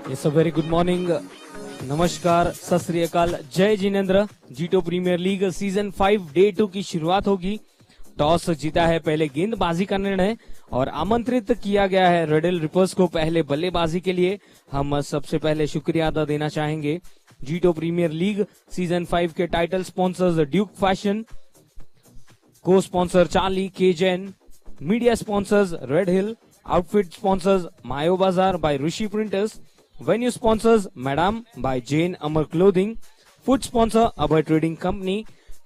It's a very good morning, नमस्कार, सत श्री अकाल, जय जिनेंद्र। JITO premier league season 5 day 2 की शुरुआत होगी। टॉस जीता है पहले गेंदबाजी का निर्णय और आमंत्रित किया गया है रेड हिल रिपर्स को पहले बल्लेबाजी के लिए। हम सबसे पहले शुक्रिया अदा देना चाहेंगे जीटो प्रीमियर लीग सीजन 5 के टाइटल स्पॉन्सर्स ड्यूक फैशन, को स्पॉन्सर चार्ली के जैन, मीडिया स्पॉन्सर्स रेड हिल, आउटफिट स्पॉन्सर्स मायो बाजार bye Rishi printers, venue sponsors Madam by Jane Amar Clothing, food sponsor Abhay Trading Company,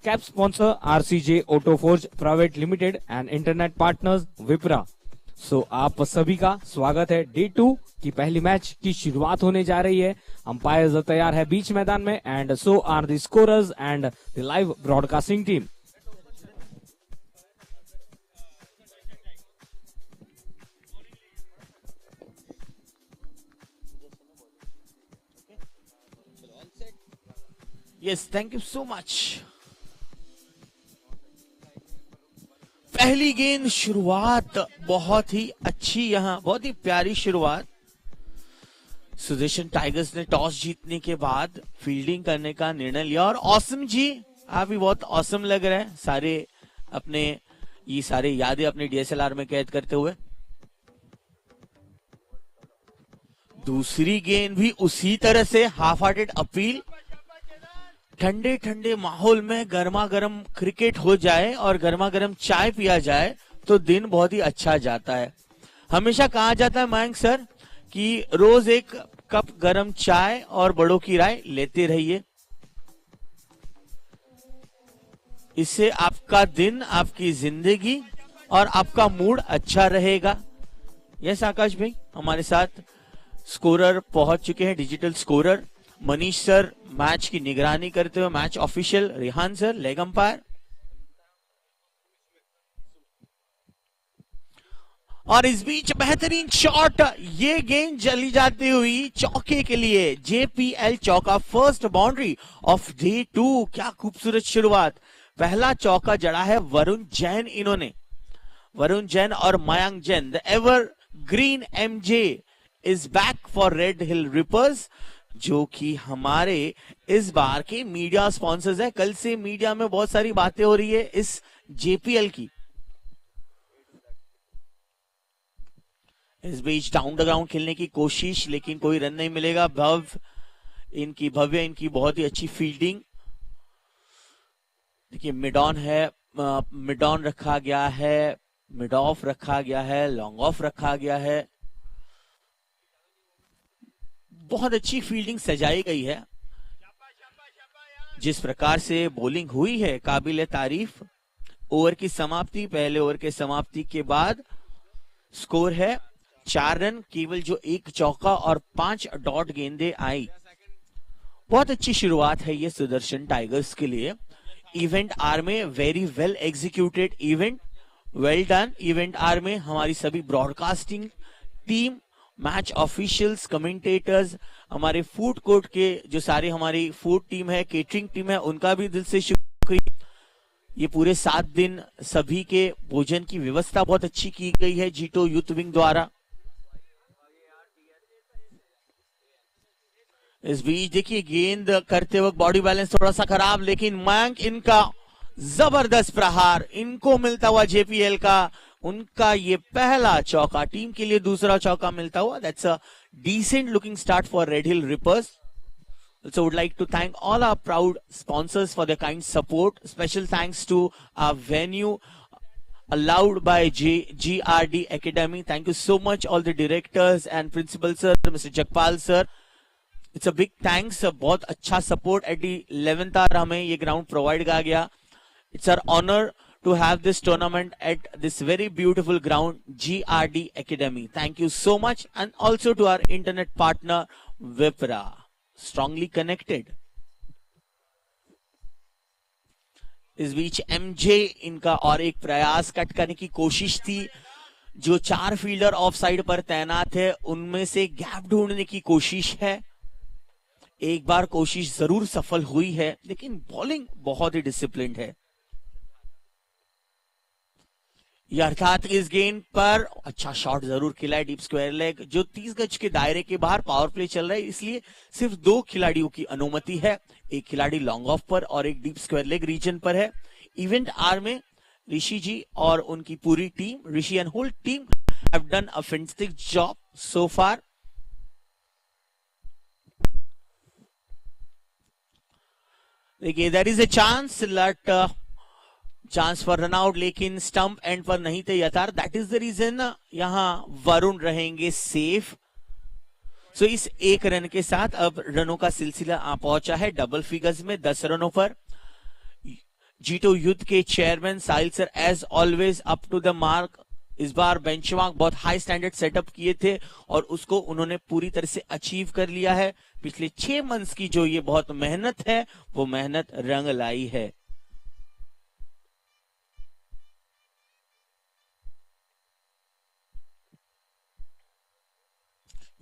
cap sponsor RCJ Auto Forge Private Limited and internet partners Wipra। So आप सभी का स्वागत है। Day 2 की पहली match की शुरुआत होने जा रही है। अंपायर्स तैयार है बीच मैदान में and so are the scorers and the live broadcasting team. Yes, thank you so much. पहली गेंद शुरुआत बहुत ही अच्छी, यहाँ बहुत ही प्यारी शुरुआत। सुदर्शन टाइगर्स ने टॉस जीतने के बाद फील्डिंग करने का निर्णय लिया और ऑसम जी, आप भी बहुत ऑसम लग रहे हैं, सारे अपने ये सारे यादें अपने डीएसएलआर में कैद करते हुए। दूसरी गेंद भी उसी तरह से हाफ हार्टेड अपील। ठंडे ठंडे माहौल में गर्मा गर्म क्रिकेट हो जाए और गर्मा गर्म चाय पिया जाए तो दिन बहुत ही अच्छा जाता है। हमेशा कहा जाता है मयंक सर कि रोज एक कप गर्म चाय और बड़ों की राय लेते रहिए, इससे आपका दिन, आपकी जिंदगी और आपका मूड अच्छा रहेगा। यस आकाश भाई, हमारे साथ स्कोरर पहुंच चुके हैं, digital scorer Manish sir match की निगरानी करते हुए, match official Rehan sir, leg umpire. और इस बीच बेहतरीन शॉट, ये गेंद चली जाती हुई चौके के लिए, जेपीएल चौका, फर्स्ट बाउंड्री ऑफ डे 2। क्या खूबसूरत शुरुआत। पहला चौका जड़ा है वरुण जैन, इन्होंने वरुण जैन और Mayank Jain, the ever green MJ is back for red hill reapers, जो कि हमारे इस बार के मीडिया स्पॉन्सर्स है। कल से मीडिया में बहुत सारी बातें हो रही है इस जेपीएल की। इस बीच डाउन द ग्राउंड खेलने की कोशिश, लेकिन कोई रन नहीं मिलेगा। भव्य इनकी बहुत ही अच्छी फील्डिंग। देखिए मिड ऑन है, मिड ऑन रखा गया है, मिड ऑफ रखा गया है, लॉन्ग ऑफ रखा गया है। बहुत अच्छी फील्डिंग सजाई गई है। जिस प्रकार से बॉलिंग हुई है काबिले तारीफ। ओवर की समाप्ति, पहले ओवर के समाप्ति के बाद स्कोर है 4 रन, केवल जो एक चौका और 5 डॉट गेंदें आई। बहुत अच्छी शुरुआत है ये सुदर्शन टाइगर्स के लिए। इवेंट आर में very well executed event, well done. Event R में हमारी सभी broadcasting team, match officials, commentators, हमारे फूड कोर्ट के जो सारे हमारी फूड टीम है, केटरिंग टीम है, उनका भी दिल से शुक्रिया। ये पूरे 7 दिन सभी के भोजन की व्यवस्था बहुत अच्छी की गई है जीटो यूथ विंग द्वारा। इस बीच देखिए गेंद करते वक्त बॉडी बैलेंस थोड़ा सा खराब, लेकिन मयंक, इनका जबरदस्त प्रहार, इनको मिलता हुआ जेपीएल का उनका ये पहला चौका, टीम के लिए दूसरा चौका मिलता हुआ। That's a decent looking start for Red Hill Rippers. Also would like to thank all our proud sponsors for their kind support. Special thanks to our venue allowed by GRD Academy. Thank you so much all the directors and principals sir, Mr. Jagpal sir. It's a big thanks, बहुत अच्छा support at the 11th hour हमें ये ground provide किया गया। It's our honor to have this tournament at this very beautiful ground, GRD Academy. Thank you so much, and also to our internet partner Wipra, strongly connected. इस बीच MJ, इनका और एक प्रयास cut करने की कोशिश थी। जो 4 फील्डर ऑफ साइड पर तैनात है उनमें से गैप ढूंढने की कोशिश है। एक बार कोशिश जरूर सफल हुई है, लेकिन बॉलिंग बहुत ही डिसिप्लिन्ड है। ये अर्थात इस गेंद पर अच्छा शॉट जरूर खेला है, डीप स्क्वायर लेग, जो 30 गज के दायरे के बाहर पावर प्ले चल रहा है, इसलिए सिर्फ 2 खिलाड़ियों की अनुमति है। एक खिलाड़ी लॉन्ग ऑफ पर और एक डीप स्क्वायर लेग रीजन पर है। इवेंट आर में ऋषि जी और उनकी पूरी team, Rishi and whole team, have done a fantastic job so far. देखिए there is a chance for run out, लेकिन स्टंप एंड पर नहीं थे यथार्थ। दैट इज द रीजन यहां वरुण रहेंगे सेफ। सो इस एक रन के साथ अब रनों का सिलसिला आ पहुंचा है डबल फिगर्स में 10 रनों पर। जीटो युद्ध के chairman Sahil sir as always up to the mark. इस बार बेंचमार्क बहुत हाई स्टैंडर्ड सेटअप किए थे और उसको उन्होंने पूरी तरह से अचीव कर लिया है। पिछले 6 मंथ्स की जो ये बहुत मेहनत है वो मेहनत रंग लाई है।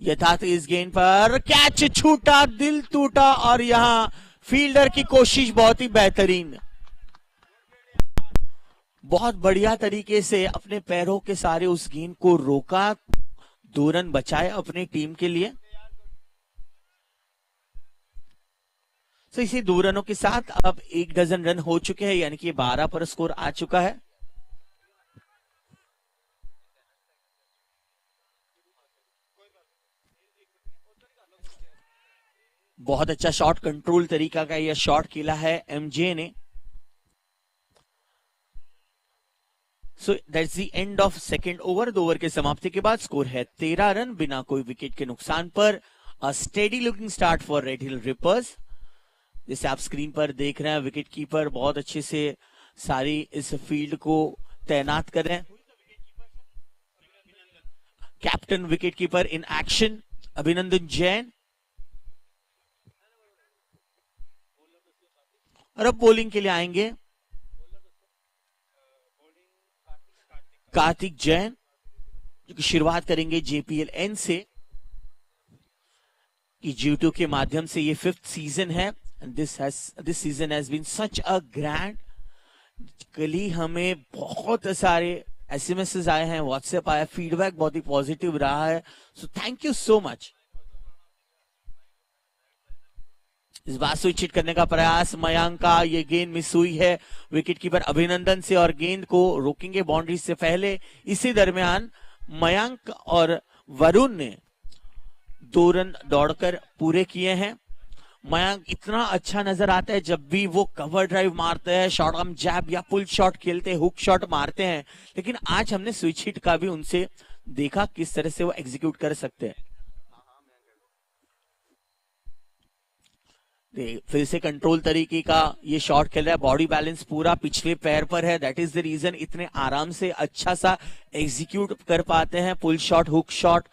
यथार्थ इस गेंद पर कैच छूटा, दिल टूटा और यहां फील्डर की कोशिश बहुत ही बेहतरीन, बहुत बढ़िया तरीके से अपने पैरों के सारे उस गेंद को रोका, 2 रन बचाए अपनी टीम के लिए। तो इसी 2 रनों के साथ अब 1 डजन रन हो चुके हैं, यानी कि 12 पर स्कोर आ चुका है। बहुत अच्छा शॉट, कंट्रोल तरीका का यह शॉट खेला है एमजे ने। सो that's the end of second over. 2 over के समाप्ति के बाद स्कोर है 13 रन बिना कोई विकेट के नुकसान पर। A steady looking start for red hill reapers. जैसे आप स्क्रीन पर देख रहे हैं, विकेट कीपर बहुत अच्छे से सारी इस फील्ड को तैनात कर रहे हैं। Captain wicket keeper in action अभिनंदन जैन। और अब बॉलिंग के लिए आएंगे कार्तिक जैन, जो कि शुरुआत करेंगे JPL-N से। कि G2 के माध्यम से ये 5th सीजन है। This season has been such a grand. कल ही हमें बहुत सारे SMS आए हैं, व्हाट्सएप आया, फीडबैक बहुत ही पॉजिटिव रहा है। So thank you so much. इस बार स्विच हिट करने का प्रयास मयंक का, ये गेंद मिस हुई है विकेट कीपर अभिनंदन से और गेंद को रोकेंगे बाउंड्री से पहले। इसी दरमियान मयंक और वरुण ने 2 रन दौड़कर पूरे किए हैं। मयंक इतना अच्छा नजर आता है जब भी वो कवर ड्राइव मारते हैं, शॉर्ट आर्म जैब या पुल शॉट खेलते हैं, हुक शॉट मारते हैं, लेकिन आज हमने स्विच हिट का भी उनसे देखा किस तरह से वो एग्जीक्यूट कर सकते हैं। फिर से कंट्रोल तरीके का ये शॉट खेल रहा है, बॉडी बैलेंस पूरा पिछले पैर पर है। दैट इज द रीजन इतने आराम से अच्छा सा एग्जीक्यूट कर पाते हैं। Pull shot, hook shot,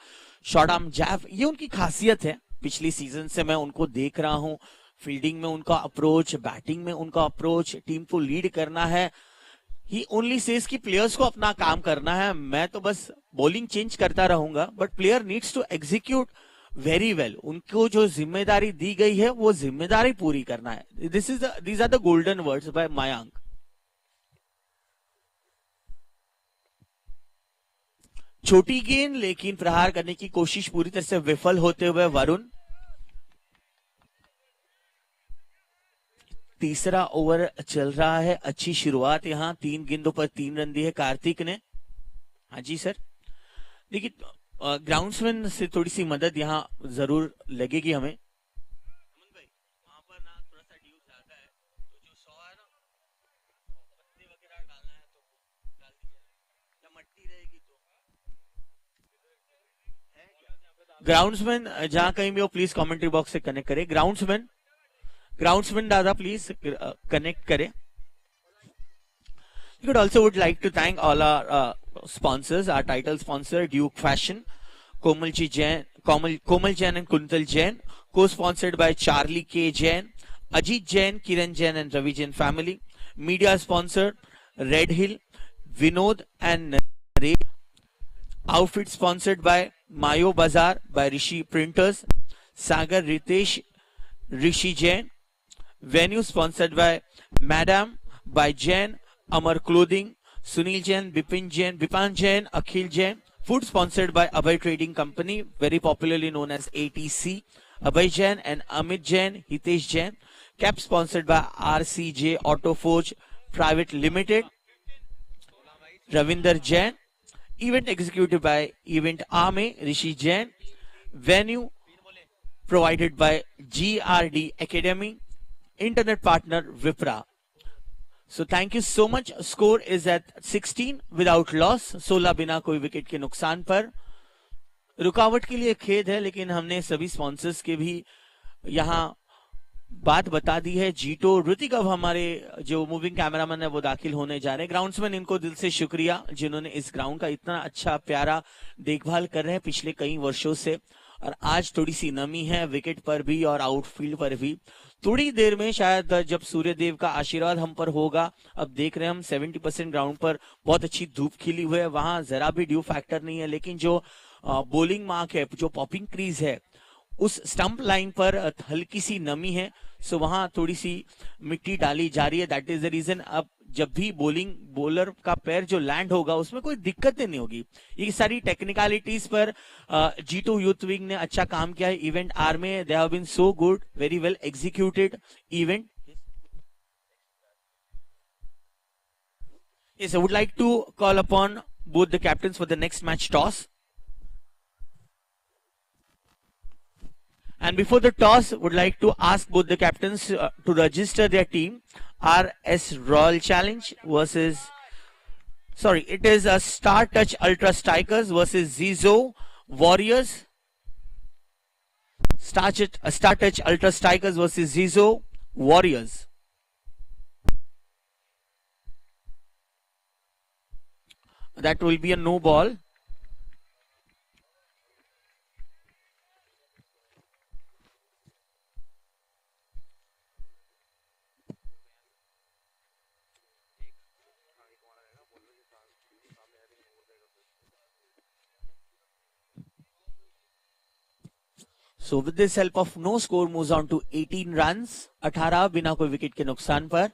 short arm jab, ये उनकी खासियत है। पिछली सीजन से मैं उनको देख रहा हूं, फील्डिंग में उनका अप्रोच, बैटिंग में उनका अप्रोच, टीम को लीड करना है। ही ओनली सेज कि प्लेयर्स को अपना काम करना है, मैं तो बस बॉलिंग चेंज करता रहूंगा, but player needs to execute very well. उनको जो जिम्मेदारी दी गई है वो जिम्मेदारी पूरी करना है। These are the golden words by Mayank. छोटी गेंद लेकिन प्रहार करने की कोशिश पूरी तरह से विफल होते हुए वरुण। तीसरा ओवर चल रहा है, अच्छी शुरुआत यहाँ 3 गेंदों पर 3 रन दिए कार्तिक ने। हाँ जी सर, देखिए ग्राउंड्समैन से थोड़ी सी मदद यहाँ जरूर लगेगी हमें। वहां पर ना थोड़ा सा ड्यूज ज्यादा है, तो जो 100 है ना, पत्ते वगैरह डालना है तो डाल दीजिए, या मट्टी रहेगी तो। ग्राउंड्समैन जहां कहीं भी हो प्लीज कमेंट्री बॉक्स से कनेक्ट करें। ग्राउंड्समैन दादा प्लीज कनेक्ट करें। You could also would like to thank all our sponsors, our title sponsor Duke Fashion, Komal Jain and Kuntal Jain, co-sponsored by Charlie K Jain, Ajit Jain, Kiran Jain and Ravi Jain family. Media sponsor Red Hill, Vinod and Naresh. Outfit sponsored by Mayo Bazaar by Rishi Printers, Sagar Ritesh, Rishi Jain. Venue sponsored by Madam by Jain, Amar Clothing, Sunil Jain, Bipan Jain, Akhil Jain. Food sponsored by Abhay Trading Company, very popularly known as ATC. Abhay Jain and Amit Jain, Hitesh Jain. Cap sponsored by RCJ Auto Forge Private Limited. Ravinder Jain. Event executed by Event Army, Rishi Jain. Venue provided by GRD Academy. Internet partner Vipra. So thank you so much. Score is at 16 without loss. 16 बिना कोई wicket के नुकसान पर. रुकावट के लिए खेद है, लेकिन हमने सभी स्पॉन्सर्स के भी यहाँ बात बता दी है. जीटो ऋतिक अब हमारे जो मूविंग कैमरामैन है वो दाखिल होने जा रहे हैं. ग्राउंड्समैन इनको दिल से शुक्रिया जिन्होंने इस ग्राउंड का इतना अच्छा प्यारा देखभाल कर रहे हैं पिछले कई वर्षों से. और आज थोड़ी सी नमी है विकेट पर भी और आउटफील्ड पर भी. थोड़ी देर में शायद जब सूर्यदेव का आशीर्वाद हम पर होगा. अब देख रहे हैं हम 70% ग्राउंड पर बहुत अच्छी धूप खिली हुई है, वहां जरा भी ड्यू फैक्टर नहीं है. लेकिन जो बॉलिंग मार्क है, जो पॉपिंग क्रीज है, उस स्टंप लाइन पर हल्की सी नमी है. सो वहां थोड़ी सी मिट्टी डाली जा रही है. That is the reason. अब जब भी बॉलर का पैर जो लैंड होगा उसमें कोई दिक्कत नहीं होगी. ये सारी टेक्निकलिटीज पर G2 यूथ विंग ने अच्छा काम किया है. इवेंट आर में they have been so good, very well executed event. Yes, I would like to call upon both the captains for the next match toss. And before the toss, would like to ask both the captains to register their team. RS Royal Challenge versus, sorry, it is a Star Touch Ultra Strikers versus Zizo Warriors. Star Touch Ultra Strikers versus Zizo Warriors. That will be a no ball. So with this help of no score moves on to 18 runs. 18 बिना कोई wicket के नुकसान पर.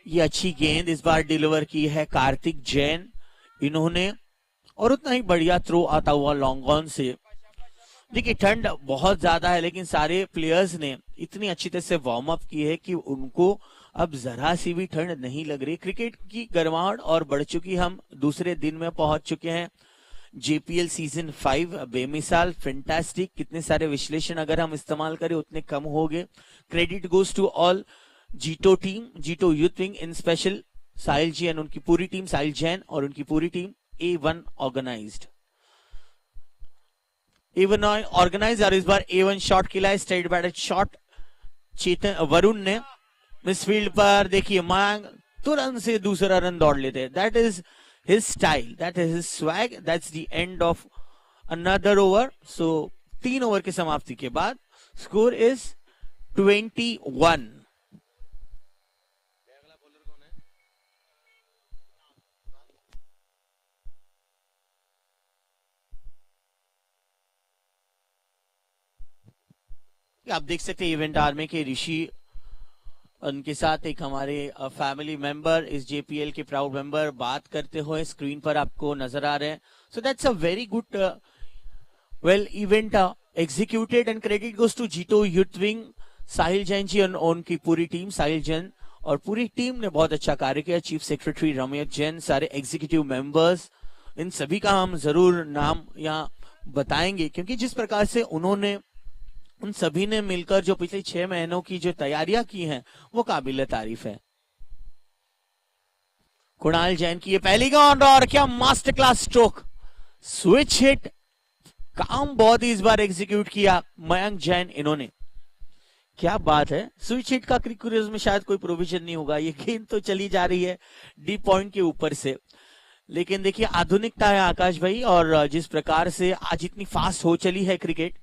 ये अच्छी गेंद इस बार deliver की है कार्तिक जैन इन्होंने, और उतना ही बढ़िया थ्रो आता हुआ लॉन्ग ऑन से. देखिए ठंड बहुत ज्यादा है, लेकिन सारे प्लेयर्स ने इतनी अच्छी तरह से वार्म अप की है कि उनको अब जरा सी भी ठंड नहीं लग रही. क्रिकेट की गर्माहट और बढ़ चुकी. हम दूसरे दिन में पहुंच चुके हैं. जेपीएल सीजन 5 बेमिसाल, फैंटास्टिक. कितने सारे विश्लेषण अगर हम इस्तेमाल करें उतने कम हो गए. Credit goes to all JITO team, JITO youth wing, in special Sahil ji and उनकी पूरी टीम, साहिल जैन और उनकी पूरी team. A1 organised, A1 organise. और इस बार A1 शॉट खेला है, स्ट्रेट बैटेड शॉट चेतन वरुण ने. मिसफील्ड पर देखिए मांग तुरंत से दूसरा रन दौड़ लेते हैं. That is his style, that is his swag. That's the end of another over. So 3 over की समाप्ति के बाद स्कोर इज 21. आप देख सकते हैं इवेंट आर्मी के ऋषि, उनके साथ एक हमारे फैमिली मेंबर, इस जेपीएल के प्राउड मेंबर बात करते हुए स्क्रीन पर आपको नजर आ रहे हैं. So that's a very good well event executed and credit goes to JITO youth wing, Sahil Jain ji और उनकी पूरी टीम. साहिल जैन और पूरी टीम ने बहुत अच्छा कार्य किया. चीफ सेक्रेटरी रमेश जैन, सारे एग्जीक्यूटिव मेंबर्स, इन सभी का हम जरूर नाम यहाँ बताएंगे, क्योंकि जिस प्रकार से उन्होंने उन सभी ने मिलकर जो पिछले 6 महीनों की जो तैयारियां की हैं वो काबिल तारीफ है. कुणाल जैन की ये पहली गेंद और क्या master class stroke, switch hit. काम बहुत ही इस बार एग्जीक्यूट किया मयंक जैन इन्होंने. क्या बात है. स्विच हिट का क्रिकेट में शायद कोई प्रोविजन नहीं होगा. ये गेंद तो चली जा रही है डीप पॉइंट के ऊपर से, लेकिन देखिए आधुनिकता है आकाश भाई, और जिस प्रकार से आज इतनी फास्ट हो चली है क्रिकेट.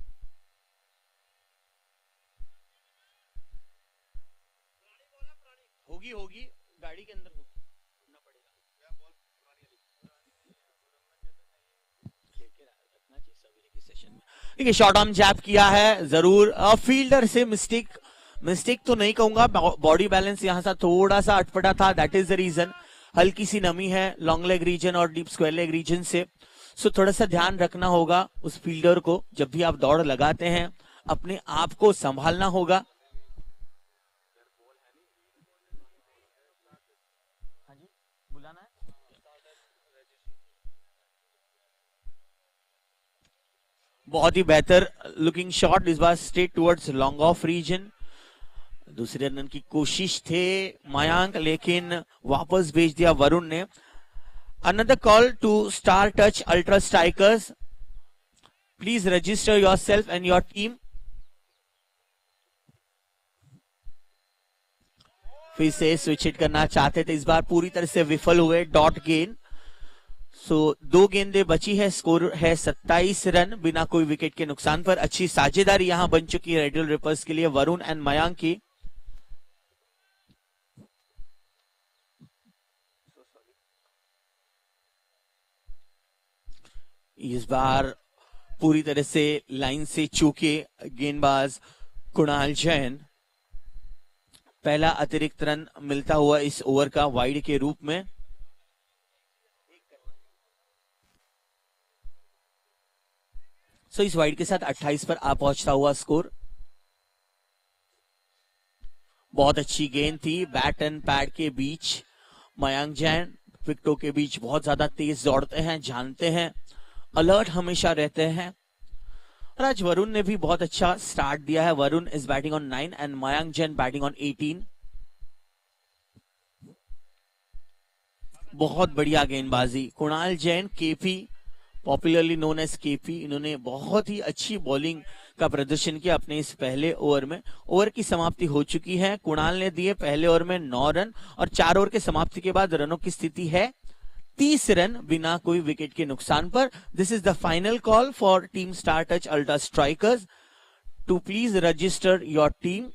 होगी गाड़ी के अंदर होना पड़ेगा. देखिए शॉर्ट आर्म जैब किया है जरूर. फील्डर से मिस्टेक मिस्टेक तो नहीं कहूंगा, बॉडी बैलेंस यहां से थोड़ा सा अटपटा था, दैट इज द रीजन। हल्की सी नमी है लॉन्ग लेग रीजन और डीप स्क्वायर लेग रीजन से, सो थोड़ा सा ध्यान रखना होगा उस फील्डर को। जब भी आप दौड़ लगाते हैं अपने आप को संभालना होगा। बहुत ही बेहतर लुकिंग शॉट, इस बार straight towards long off region. दूसरे रन की कोशिश थे मयांक, लेकिन वापस भेज दिया वरुण ने। Another call to Star touch ultra Strikers, please register yourself and your team. फिर से स्विच हिट करना चाहते थे, इस बार पूरी तरह से विफल हुए, डॉट गेंद। सो 2 गेंदें बची है, स्कोर है 27 रन बिना कोई विकेट के नुकसान पर। अच्छी साझेदारी यहां बन चुकी है रेड हिल रिपर्स के लिए वरुण एंड मयांक की। इस बार पूरी तरह से लाइन से चूके गेंदबाज कुणाल जैन। पहला अतिरिक्त रन मिलता हुआ इस ओवर का वाइड के रूप में। सो इस वाइड के साथ 28 पर आ पहुंचता हुआ स्कोर। बहुत अच्छी गेंद थी बैट एंड पैड के बीच। मयांक जैन विकेटों के बीच बहुत ज्यादा तेज दौड़ते हैं, जानते हैं, अलर्ट हमेशा रहते हैं। और आज वरुण ने भी बहुत अच्छा स्टार्ट दिया है। Varun is batting on 9 and Mayank Jain batting on 18। बहुत बढ़िया गेंदबाजी Kunal Jain, KP, popularly known as KP, इन्होंने बहुत ही अच्छी बॉलिंग का प्रदर्शन किया अपने इस पहले ओवर में। ओवर की समाप्ति हो चुकी है। कुणाल ने दिए पहले ओवर में 9 रन और 4 ओवर के समाप्ति के बाद रनों की स्थिति है 30 रन बिना कोई विकेट के नुकसान पर। This is the final call for team Star touch ultra Strikers to please register your team.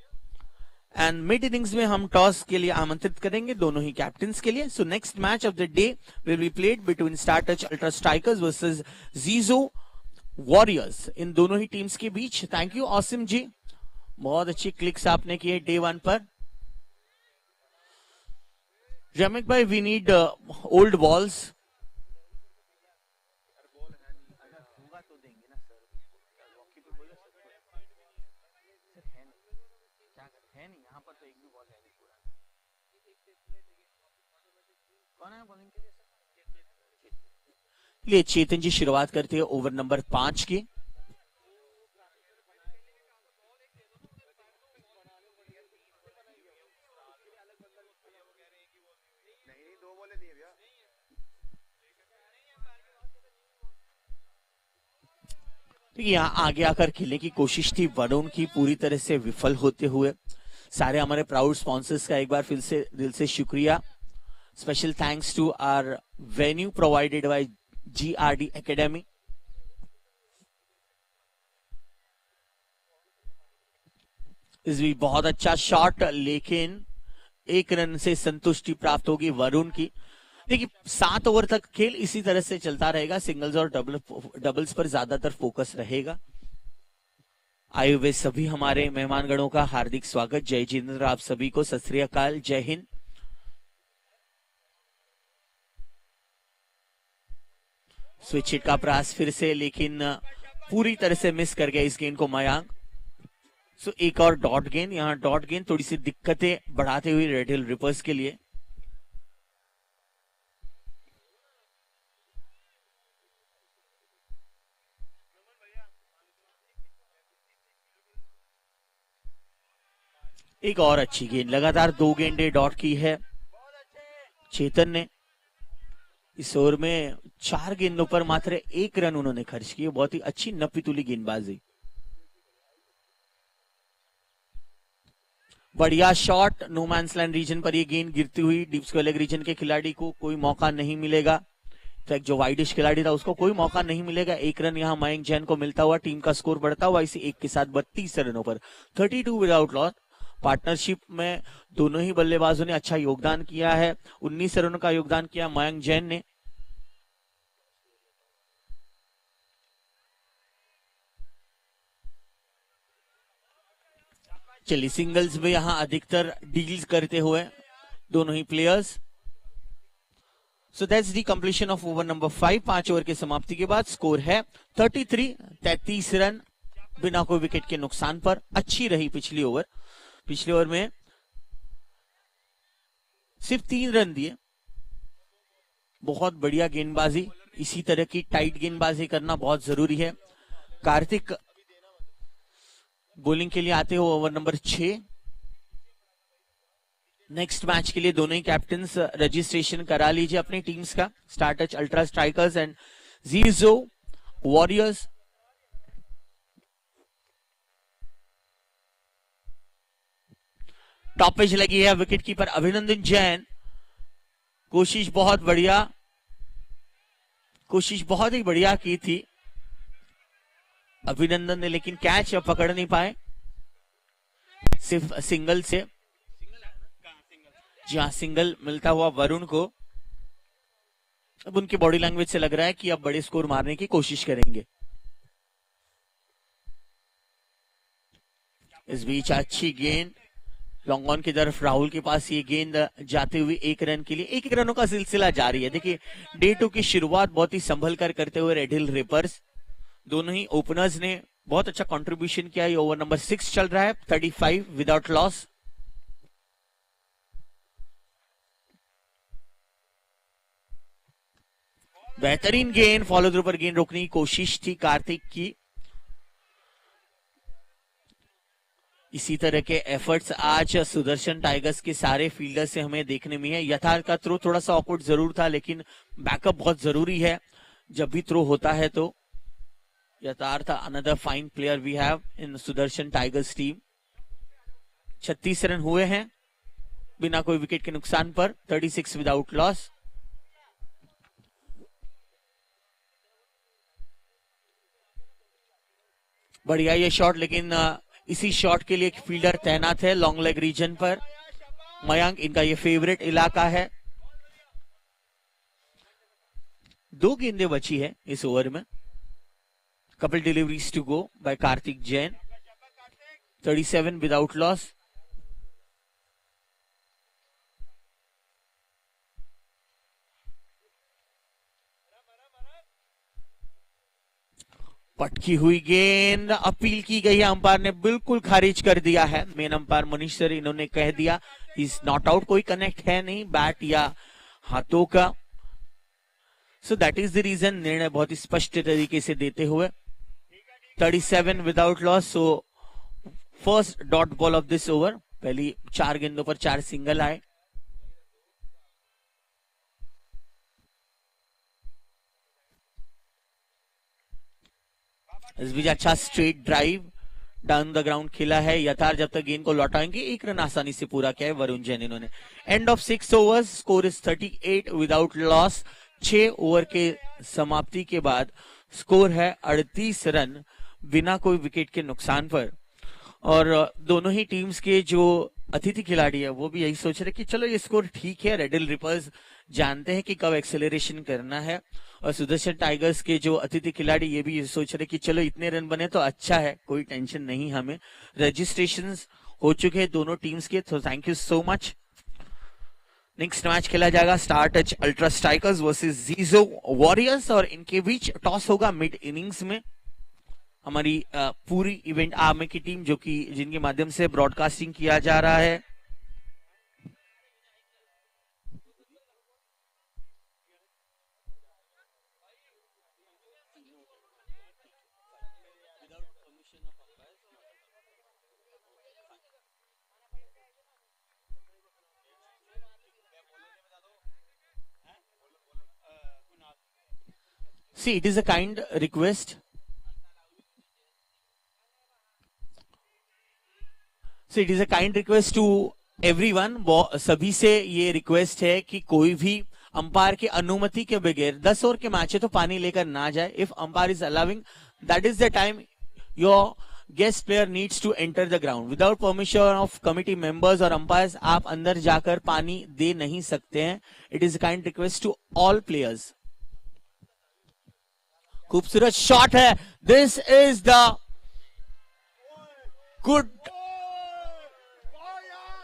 And mid innings में हम टॉस के लिए आमंत्रित करेंगे दोनों ही कैप्टन के लिए। So next match of the day will be played between star touch ultra strikers versus Jijo warriors, इन दोनों ही टीम्स के बीच। थैंक यू ऑसिम जी, बहुत अच्छी क्लिक्स आपने किए डे 1 पर। रमिक भाई, वी नीड ओल्ड बॉल्स। लिए चेतन जी शुरुआत करते हैं ओवर नंबर 5 की। यहाँ आगे आकर खेलने की कोशिश थी वरुण की, पूरी तरह से विफल होते हुए। सारे हमारे प्राउड स्पॉन्सर्स का एक बार फिर से दिल से शुक्रिया। Special thanks to our venue provided by GRD academy. इस भी बहुत अच्छा शॉट, लेकिन 1 रन से संतुष्टि प्राप्त होगी वरुण की। देखिए 7 ओवर तक खेल इसी तरह से चलता रहेगा, सिंगल्स और डबल्स पर ज्यादातर फोकस रहेगा। आए हुए सभी हमारे मेहमानगणों का हार्दिक स्वागत। जय जिनेंद्र आप सभी को, सत श्री अकाल, जय हिंद। स्विच हिट का प्रयास फिर से, लेकिन पूरी तरह से मिस कर गया इस गेंद को मयांक। सो एक और डॉट गेंद, यहां डॉट गेंद थोड़ी सी दिक्कतें बढ़ाते हुए रेड हिल रिपर्स के लिए। एक और अच्छी गेंद, लगातार 2 गेंदें डॉट की है चेतन ने। इस ओवर में 4 गेंदों पर मात्र 1 रन उन्होंने खर्च किए। बहुत ही अच्छी नपीतुली गेंदबाजी। बढ़िया shot, no man's land region पर ये गेंद गिरती हुई। डीप स्क्वायर लेग रीजन के खिलाड़ी को कोई मौका नहीं मिलेगा। तो जो वाइडिश खिलाड़ी था उसको कोई मौका नहीं मिलेगा। 1 रन यहां मयंक जैन को मिलता हुआ, टीम का स्कोर बढ़ता हुआ इसी 1 के साथ 32 रनों पर। 32 विदाउट लॉस। पार्टनरशिप में दोनों ही बल्लेबाजों ने अच्छा योगदान किया है। 19 रनों का योगदान किया मयंक जैन ने। चलिए सिंगल्स में यहां अधिकतर डील्स करते हुए दोनों ही players. So that's the completion of over number 5। 5 over की समाप्ति के बाद स्कोर है 33 रन बिना कोई विकेट के नुकसान पर। अच्छी रही पिछली ओवर में सिर्फ 3 रन दिए। बहुत बढ़िया गेंदबाजी, इसी तरह की टाइट गेंदबाजी करना बहुत जरूरी है। कार्तिक बॉलिंग के लिए आते हो ओवर नंबर 6। नेक्स्ट मैच के लिए दोनों ही कैप्टन्स रजिस्ट्रेशन करा लीजिए अपनी टीम्स का। Star touch ultra strikers and Jijo warriors. Top पेज लगी है विकेट कीपर अभिनंदन जैन। कोशिश बहुत ही बढ़िया की थी अभिनंदन ने, लेकिन कैच पकड़ नहीं पाए, सिर्फ सिंगल से। जी हाँ, सिंगल मिलता हुआ वरुण को। अब उनकी बॉडी लैंग्वेज से लग रहा है कि अब बड़े स्कोर मारने की कोशिश करेंगे। इस बीच अच्छी गेंद लॉन्ग ऑन की तरफ, राहुल के पास ये गेंद जाते हुए 1 रन के लिए। 1 रनों का सिलसिला जारी है। देखिए डे 2 की शुरुआत बहुत ही संभल कर करते हुए रेड हिल रिपर्स, दोनों ही ओपनर्स ने बहुत अच्छा कंट्रीब्यूशन किया। ये ओवर नंबर 6 चल रहा है, 35 विदाउट लॉस। बेहतरीन गेंद, फॉलो थ्रू पर गेंद रोकने की कोशिश थी कार्तिक की। इसी तरह के एफर्ट्स आज सुदर्शन टाइगर्स के सारे फील्डर से हमें देखने में है। यथार्थ का थ्रो थोड़ा सा ऑकवर्ड जरूर था, लेकिन बैकअप बहुत जरूरी है जब भी थ्रो होता है। तो Yatharth another fine player we have in Sudarshan Tigers team. 36 run हुए हैं बिना कोई विकेट के नुकसान पर, 36 विदाउट लॉस। बढ़िया ये शॉट, लेकिन इसी शॉट के लिए एक फील्डर तैनात है लॉन्ग लेग रीजन पर। मयंक, इनका ये फेवरेट इलाका है। 2 गेंदें बची है इस ओवर में। Couple deliveries to go by Kartik Jain, 37 without loss. पटकी हुई गेंद, अपील की गई है, अंपायर ने बिल्कुल खारिज कर दिया है। मेन अंपायर मनीष सर, इन्होंने कह दिया इज नॉट आउट, कोई कनेक्ट है नहीं बैट या हाथों का। So that is the reason. निर्णय बहुत ही स्पष्ट तरीके से देते हुए 37 without loss. So first dot ball of this over. पहली 4 गेंदों पर 4 सिंगल आए। इस बीच अच्छा straight drive down the ground खेला है। यथार्थ जब तक गेंद को लौटाएंगे 1 रन आसानी से पूरा किया है वरुण जैन इन्होंने। End of 6 overs, score is 38 without loss. 6 over के समाप्ति के बाद स्कोर है 38 रन बिना कोई विकेट के नुकसान पर। और दोनों ही टीम्स के जो अतिथि खिलाड़ी है वो भी यही सोच रहे कि चलो ये स्कोर ठीक है। रेड हिल रिपर्स जानते हैं कि कब एक्सेलरेशन करना है, और सुदर्शन टाइगर्स के जो अतिथि खिलाड़ी ये भी सोच रहे कि चलो इतने रन बने तो अच्छा है, कोई टेंशन नहीं हमें। रजिस्ट्रेशंस हो चुके हैं दोनों टीम्स के, तो thank you so much. Next match खेला जाएगा star touch ultra strikers versus Jijo warriors, और इनके बीच टॉस होगा मिड इनिंग्स में। हमारी पूरी इवेंट आर्मी की टीम जो कि जिनके माध्यम से ब्रॉडकास्टिंग किया जा रहा है, see it is a kind request. So it is a kind request to everyone. सभी से ये रिक्वेस्ट है कि कोई भी अंपायर की अनुमति के बगैर 10 ओवर के मैच है तो पानी लेकर ना जाए. If umpire is allowing, that is the time your guest player needs to enter the ground. Without permission of committee members और अंपायर्स आप अंदर जाकर पानी दे नहीं सकते हैं. It is kind request to all players. खूबसूरत शॉट है. This is the good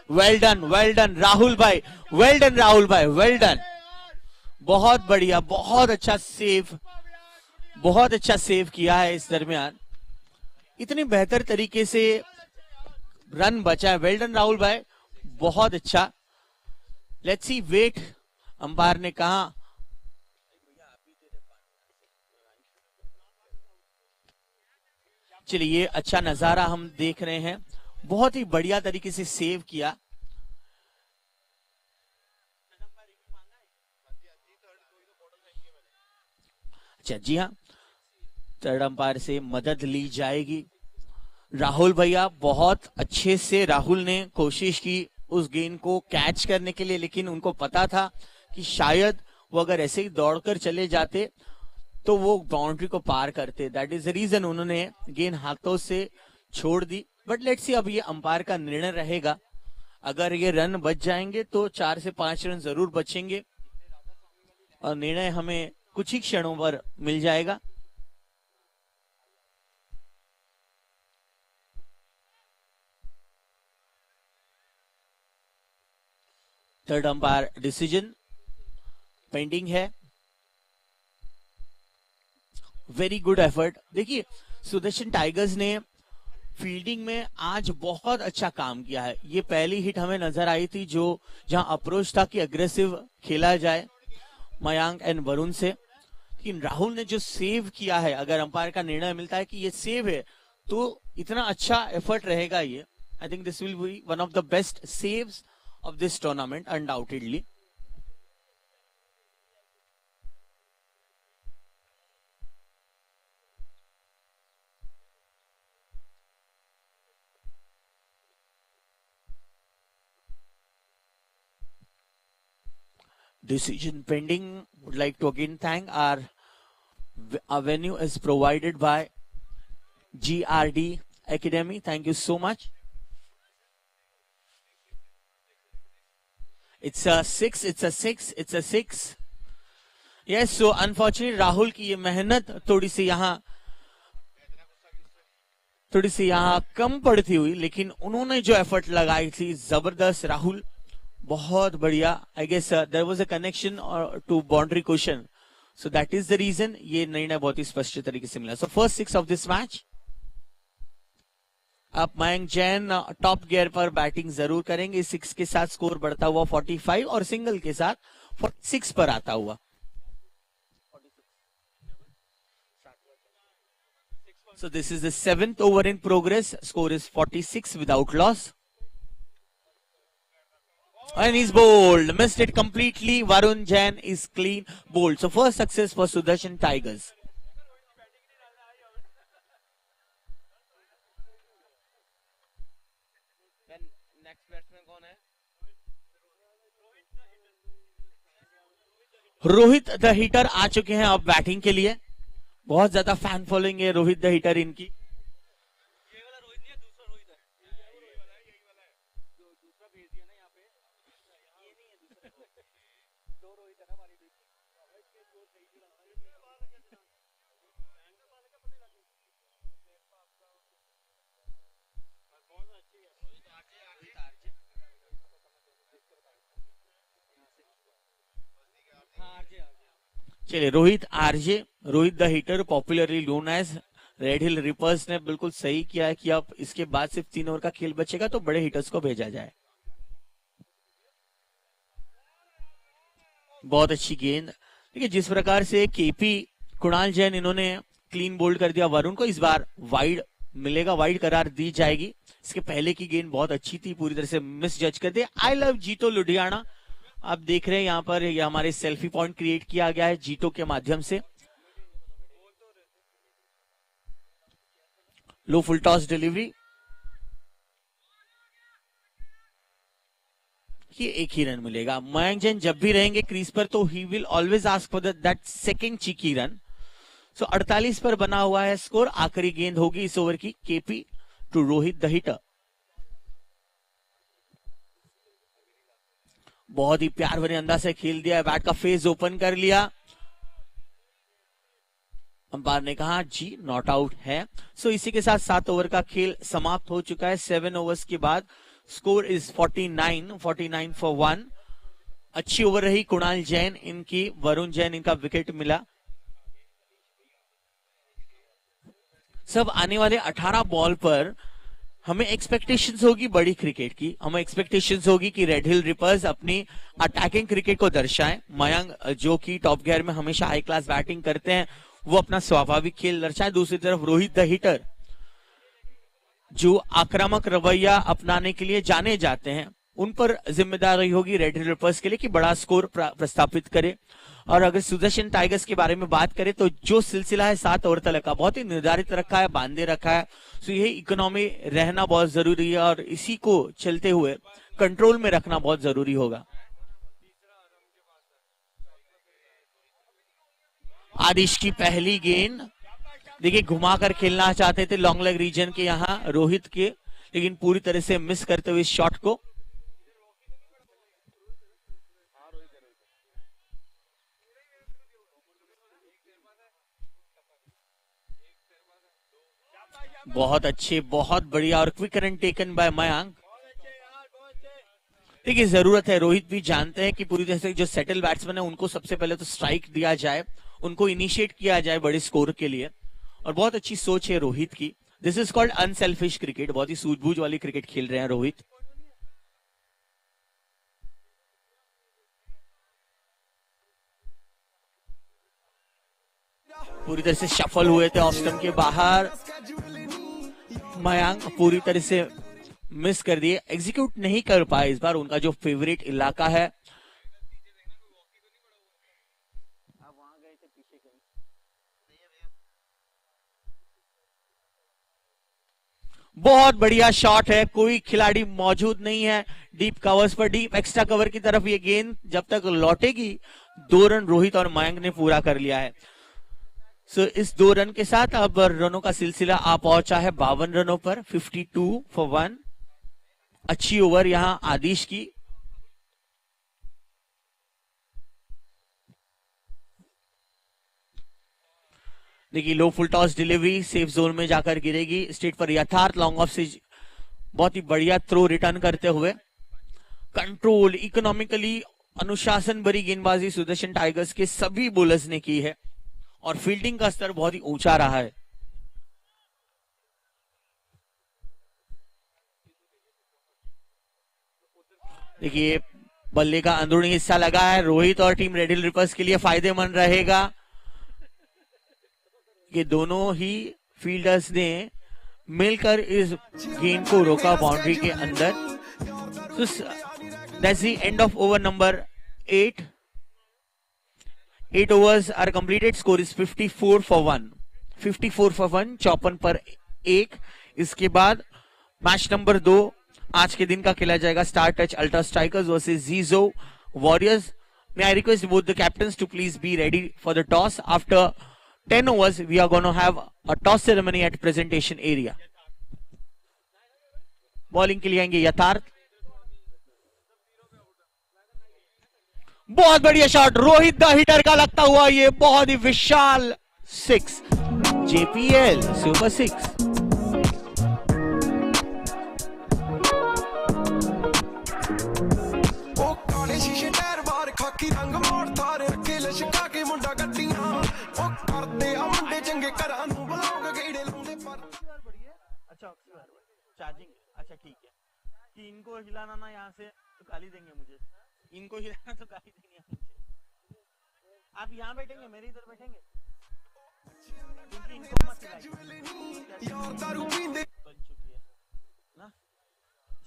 well done Rahul भाई, वेल डन राहुल भाई, वेल डन, बहुत बढ़िया, बहुत अच्छा सेव, बहुत अच्छा सेव किया है इस दरमियान, इतनी बेहतर तरीके से रन बचा है। वेल डन राहुल भाई, बहुत अच्छा। लेट्स सी, वेट, अंपायर ने कहा चलिए, अच्छा नजारा हम देख रहे हैं, बहुत ही बढ़िया तरीके से सेव किया। अच्छा जी हाँ, थर्ड अंपायर से मदद ली जाएगी। राहुल भैया, बहुत अच्छे से राहुल ने कोशिश की उस गेंद को कैच करने के लिए, लेकिन उनको पता था कि शायद वो अगर ऐसे ही दौड़कर चले जाते तो वो बाउंड्री को पार करते। दैट इज द रीजन उन्होंने गेंद हाथों से छोड़ दी। बट लेट्स सी, अब ये अंपायर का निर्णय रहेगा। अगर ये रन बच जाएंगे तो 4 से 5 रन जरूर बचेंगे और निर्णय हमें कुछ ही क्षणों पर मिल जाएगा। थर्ड अंपायर डिसीजन पेंडिंग है। Very good effort. देखिए, सुदर्शन टाइगर्स ने फील्डिंग में आज बहुत अच्छा काम किया है। ये पहली हिट हमें नजर आई थी जो जहां अप्रोच था कि अग्रेसिव खेला जाए मयांक एंड वरुण से, लेकिन राहुल ने जो सेव किया है, अगर अंपायर का निर्णय मिलता है कि ये सेव है तो इतना अच्छा एफर्ट रहेगा ये। I think this will be one of the best saves of this tournament undoubtedly. Decision pending. Would like to again thank our venue is provided by GRD Academy. Thank you so much. It's a six. Yes, so unfortunately Rahul की ये मेहनत थोड़ी सी यहाँ कम पड़ती हुई, लेकिन उन्होंने जो एफर्ट लगाई थी जबरदस्त। राहुल बहुत बढ़िया। I guess there was a connection to boundary question, so that is the reason ये निर्णय बहुत ही स्पष्ट तरीके से मिला। So first 6 of this match. अब मयंक जैन टॉप गियर पर बैटिंग जरूर करेंगे। 6 के साथ स्कोर बढ़ता हुआ 45 और सिंगल के साथ 46 पर आता हुआ। So this is the 7th over in progress. Score is 46 without loss. And he's bowled. Missed it completely. Varun Jain is clean bowled. So first success for Sudarshan Tigers. Next batsman कौन है? Rohit the heater आ चुके हैं अब batting के लिए। बहुत ज्यादा fan following है रोहित द हिटर इनकी। ये वाला रोहित नहीं है, दूसरा रोहित है। यही वाला है, जो दूसरा भेज दिया ना यहाँ पे, ये नहीं है दूसरा। दो रोहित है ना हमारी टीम। चलिए, Rohit RJ, Rohit the hitter, popularly known as Red hill Rippers ने बिल्कुल सही किया है कि अब इसके बाद सिर्फ 3 ओवर का खेल बचेगा तो बड़े हिटर्स को भेजा जाए। बहुत अच्छी गेंद। देखिए, जिस प्रकार से केपी कुणाल जैन इन्होंने क्लीन बोल्ड कर दिया वरुण को, इस बार वाइड मिलेगा, वाइड करार दी जाएगी। इसके पहले की गेंद बहुत अच्छी थी, पूरी तरह से मिस जज कर दिया। आई लव जीतो लुधियाना। आप देख रहे हैं यहाँ पर ये हमारे सेल्फी पॉइंट क्रिएट किया गया है जीतो के माध्यम से। लो फुल टॉस डिलीवरी, ये एक ही रन मिलेगा। मयंक जैन जब भी रहेंगे क्रीज पर तो he will always ask for that second cheeky run. So 48 पर बना हुआ है स्कोर। आखिरी गेंद होगी इस ओवर की, KP to Rohit the hitter. बहुत ही प्यार भरे अंदाज से खेल दिया, बैट का फेस ओपन कर लिया। अंपायर ने कहा जी नॉट आउट है। सो इसी के साथ 7 ओवर का खेल समाप्त हो चुका है। 7 ओवर्स के बाद स्कोर इज 49 फॉर 1। अच्छी ओवर रही कुणाल जैन इनकी, वरुण जैन इनका विकेट मिला। सब आने वाले 18 बॉल पर हमें एक्सपेक्टेशंस होगी बड़ी क्रिकेट की। हमें एक्सपेक्टेशंस होगी कि रेड हिल रिपर्स अपनी अटैकिंग क्रिकेट को दर्शाएं। मयंक जो कि टॉप गियर में हमेशा हाई क्लास बैटिंग करते हैं, वो अपना स्वाभाविक खेल दर्शाएं। दूसरी तरफ रोहित द हिटर जो आक्रामक रवैया अपनाने के लिए जाने जाते हैं, उन पर जिम्मेदारी होगी रेड हिल रिपर्स के लिए कि बड़ा स्कोर प्रस्तावित करे। और अगर सुदर्शन टाइगर्स के बारे में बात करें तो जो सिलसिला है 7 ओवर तक का बहुत ही निर्धारित रखा है, बांधे रखा है। तो यही इकोनॉमी रहना बहुत जरूरी है और इसी को चलते हुए कंट्रोल में रखना बहुत जरूरी होगा। आदिश की पहली गेंद, देखिए घुमाकर खेलना चाहते थे लॉन्ग लेग रीजन के यहां रोहित के, लेकिन पूरी तरह से मिस करते हुए इस शॉट को। बहुत अच्छे, बहुत बढ़िया और quick run taken by Mayank. देखिए जरूरत है, रोहित भी जानते हैं कि पूरी तरह से जो सेटल बैट्समैन है उनको सबसे पहले तो स्ट्राइक दिया जाए, उनको इनिशिएट किया जाए बड़े स्कोर के लिए। और बहुत अच्छी सोच है रोहित की। This is called unselfish cricket, बहुत ही सूझबूझ वाली क्रिकेट खेल रहे हैं रोहित। पूरी तरह से शफल हुए थे ऑफ स्टंप के बाहर, मयंक पूरी तरह से मिस कर दिए, एग्जीक्यूट नहीं कर पाए इस बार उनका जो फेवरेट इलाका है। बहुत बढ़िया शॉट है, कोई खिलाड़ी मौजूद नहीं है डीप कवर्स पर। डीप एक्स्ट्रा कवर की तरफ ये गेंद जब तक लौटेगी, 2 रन रोहित और मयंक ने पूरा कर लिया है। सो इस 2 रन के साथ अब रनों का सिलसिला आ पहुंचा है 52 रनों पर, 52 फॉर 1। अच्छी ओवर यहां आदिश की। देखिए low full toss delivery safe zone में जाकर गिरेगी, स्ट्रेट पर यथार्थ लॉन्ग ऑफ से बहुत ही बढ़िया थ्रो रिटर्न करते हुए। कंट्रोल, इकोनॉमिकली अनुशासन भरी गेंदबाजी सुदर्शन टाइगर्स के सभी बॉलर्स ने की है और फील्डिंग का स्तर बहुत ही ऊंचा रहा है। देखिए बल्ले का अंदरूनी हिस्सा लगा है, रोहित और टीम रेड हिल रिपर्स के लिए फायदेमंद रहेगा। ये दोनों ही फील्डर्स ने मिलकर इस गेंद को रोका बाउंड्री के अंदर। That's the end of over number 8। 8 overs are completed. Score is 54 for 1. 54 for 1, 54 पर 1। इसके बाद मैच नंबर 2 आज के दिन का खेला जाएगा, star touch ultra strikers versus Jijo warriors. May I request both the captains to please be ready for the toss. After 10 overs, we are going to have a toss ceremony at presentation area. Bowling के लिए आएंगे यथार्थ। बहुत बढ़िया shot Rohit the heater का लगता हुआ, ये बहुत ही विशाल 6, जेपीएल सुपर 6। चार्जिंग, अच्छा ठीक है कि इनको हिलाना ना यहाँ से तो गाली देंगे मुझे, इनको हिलाना तो गाली देंगे मुझे। आप यहाँ बैठेंगे, मेरे इधर बैठेंगे, क्योंकि इनको मत हिलाइए। बन चुकी है ना,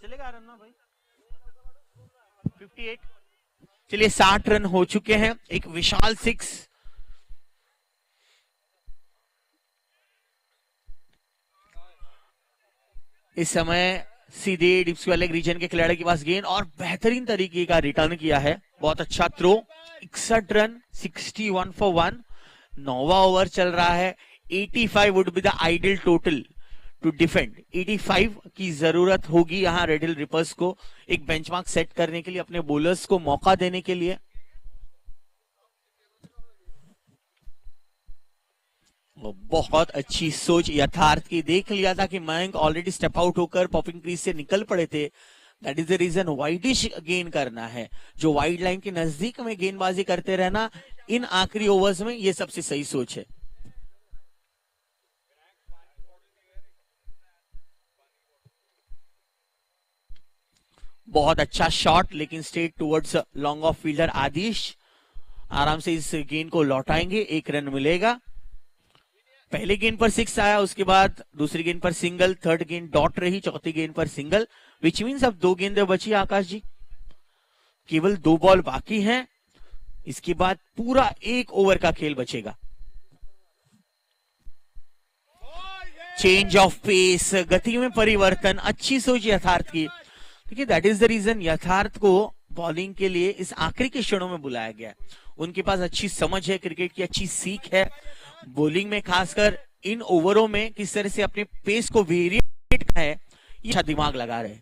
चलेगा रन ना भाई। 58, चलिए 60 रन हो चुके हैं, एक विशाल 6। इस समय सीधे डिप्स वाले रीजन के खिलाड़ी के पास गेंद और बेहतरीन तरीके का रिटर्न किया है, बहुत अच्छा थ्रो। 61 run, 61 for 1। 9वां ओवर चल रहा है। 85 would be the ideal total two defend. 85 की जरूरत होगी यहां रेड हिल रिपर्स को एक बेंचमार्क सेट करने के लिए, अपने बॉलर्स को मौका देने के लिए। बहुत अच्छी सोच यथार्थ की। देख लिया था कि मयंक ऑलरेडी स्टेप आउट होकर पॉपिंग क्रीज से निकल पड़े थे, that is the reason wideish गेंद करना है, जो वाइड लाइन के नजदीक में गेंदबाजी करते रहना इन आखिरी ओवर्स में, ये सबसे सही सोच है। बहुत अच्छा शॉट, लेकिन straight towards long off fielder Aadish आराम से इस गेंद को लौटाएंगे, 1 रन मिलेगा। पहले गेंद पर 6 आया, उसके बाद दूसरी गेंद पर सिंगल, थर्ड गेंद डॉट रही, चौथी गेंद पर सिंगल, विच मीन्स अब 2 गेंदें बची आकाश जी, केवल 2 बॉल बाकी हैं, इसके बाद पूरा 1 ओवर का खेल बचेगा। चेंज ऑफ पेस, गति में परिवर्तन, अच्छी सोच यथार्थ की। देखिए दैट इज द रीजन यथार्थ को बॉलिंग के लिए इस आखिरी के क्षणों में बुलाया गया। उनके पास अच्छी समझ है, क्रिकेट की अच्छी सीख है, बॉलिंग में खासकर इन ओवरों में किस तरह से अपने पेस को वेरिएट है, ये अच्छा दिमाग लगा रहे।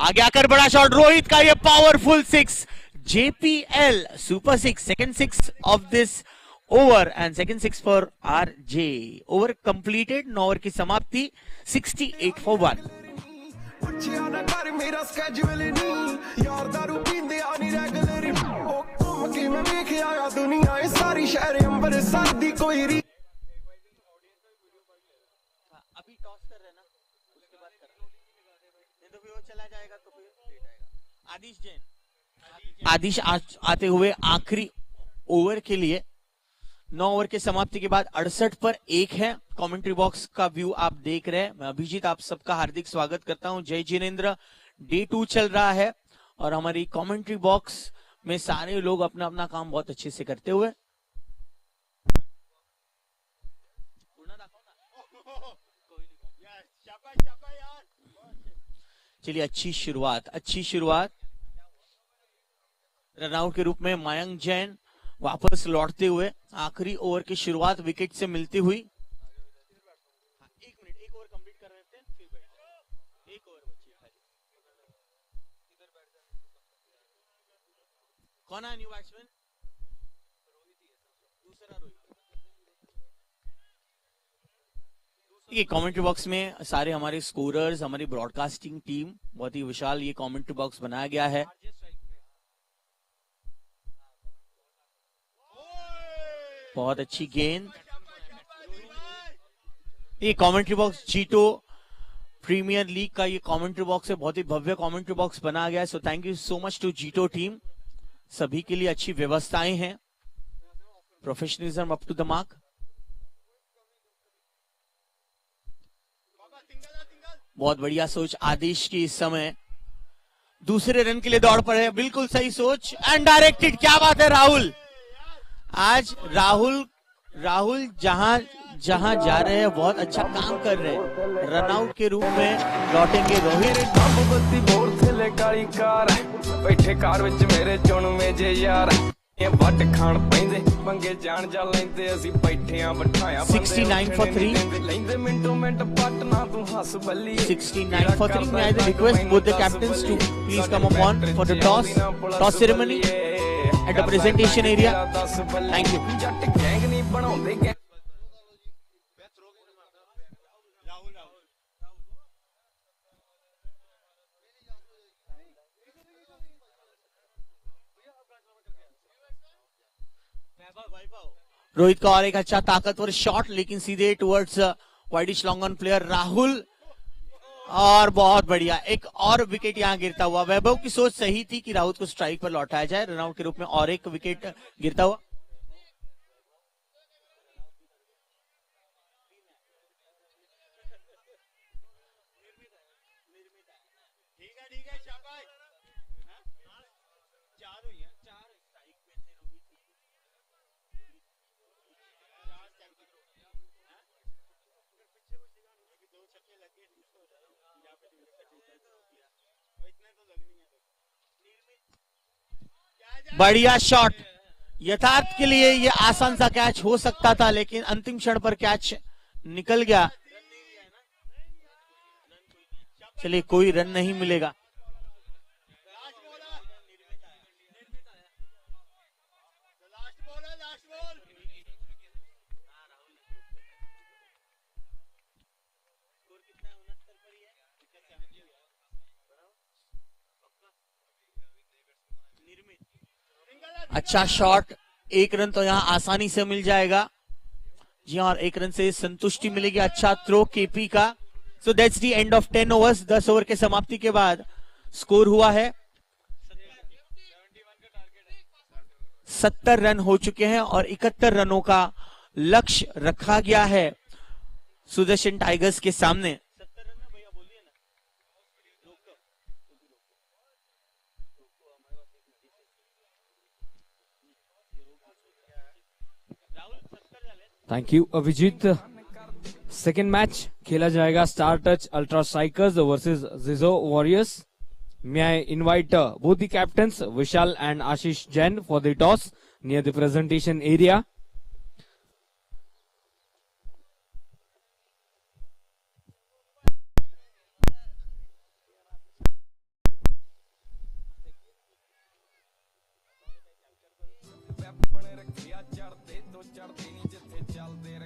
आगे आकर बड़ा शॉट, रोहित का ये powerful 6, JPL super 6, second 6 of this over and second 6 for RJ। Over completed, 9 over की समाप्ति, 68 for 1। अभी टॉस कर रहे ना, उसके बाद कर नहीं तो फिर वो चला जाएगा तो फिर लेट आएगा। आदिश जैन, आदिश आते हुए आखिरी ओवर के लिए, 9 ओवर के समाप्ति के बाद 68 पर 1 है। कमेंट्री बॉक्स का व्यू आप देख रहे हैं। मैं अभिजीत आप सबका हार्दिक स्वागत करता हूं। जय जिनेंद्र, डे 2 चल रहा है और हमारी कमेंट्री बॉक्स में सारे लोग अपना अपना काम बहुत अच्छे से करते हुए। चलिए अच्छी शुरुआत रनआउट के रूप में मयंक जैन वापस लौटते हुए, आखिरी ओवर की शुरुआत विकेट से मिलती हुई। 1 मिनट, 1 ओवर कंप्लीट कर रहे थे, फिर बैठ 1 ओवर बची है खाली। कौन है न्यू बैट्समैन? दूसरा रोहित। ये कमेंट्री बॉक्स में सारे हमारे स्कोरर्स, हमारी ब्रॉडकास्टिंग टीम, बहुत ही विशाल ये कमेंट्री बॉक्स बनाया गया है। बहुत अच्छी गेंद। ये कमेंट्री बॉक्स जीटो प्रीमियर लीग का ये कमेंट्री बॉक्स है, बहुत ही भव्य कमेंट्री बॉक्स बना गया है। So thank you so much to JITO team. सभी के लिए अच्छी व्यवस्थाएं हैं, professionalism up to the mark. बहुत बढ़िया सोच आदेश की, इस समय दूसरे रन के लिए दौड़ पड़े, बिल्कुल सही सोच एंड डायरेक्टेड। क्या बात है राहुल, आज राहुल जहां जा रहे हैं बहुत अच्छा काम कर रहे हैं। रनआउट के रूप में लौटेंगे रोहित। बैठे कार विच मेरे चुन में जे यार वट खान पैंदे पंगे जान जा लेंदे असि बैठियां बिठाया 69 for 3 लेंदे मिंटो मिंट पटना तू हंस बल्ली 69 for 3। May I request both the captains to please come upon for the toss ceremony at the presentation area. Thank you. Rohit का और एक अच्छा ताकतवर शॉट, लेकिन सीधे towards widish long on player Rahul, और बहुत बढ़िया एक और विकेट यहां गिरता हुआ। वैभव की सोच सही थी कि राहुल को स्ट्राइक पर लौटाया जाए, रनआउट के रूप में और एक विकेट गिरता हुआ। बढ़िया शॉट, यथार्थ के लिए ये आसान सा कैच हो सकता था, लेकिन अंतिम क्षण पर कैच निकल गया। चलिए कोई रन नहीं मिलेगा। अच्छा शॉट, 1 रन तो यहाँ आसानी से मिल जाएगा। जी हाँ, और 1 रन से संतुष्टि मिलेगी। अच्छा थ्रो केपी का। सो that's the end of 10 overs. 10 over के समाप्ति के बाद स्कोर हुआ है 70 रन हो चुके हैं और 71 रनों का लक्ष्य रखा गया है सुदर्शन टाइगर्स के सामने। Thank you Abhijeet. Second match खेला जाएगा star touch ultra strikers versus Jijo warriors. May I invite both the captains Vishal and Ashish Jain for the toss near the presentation area.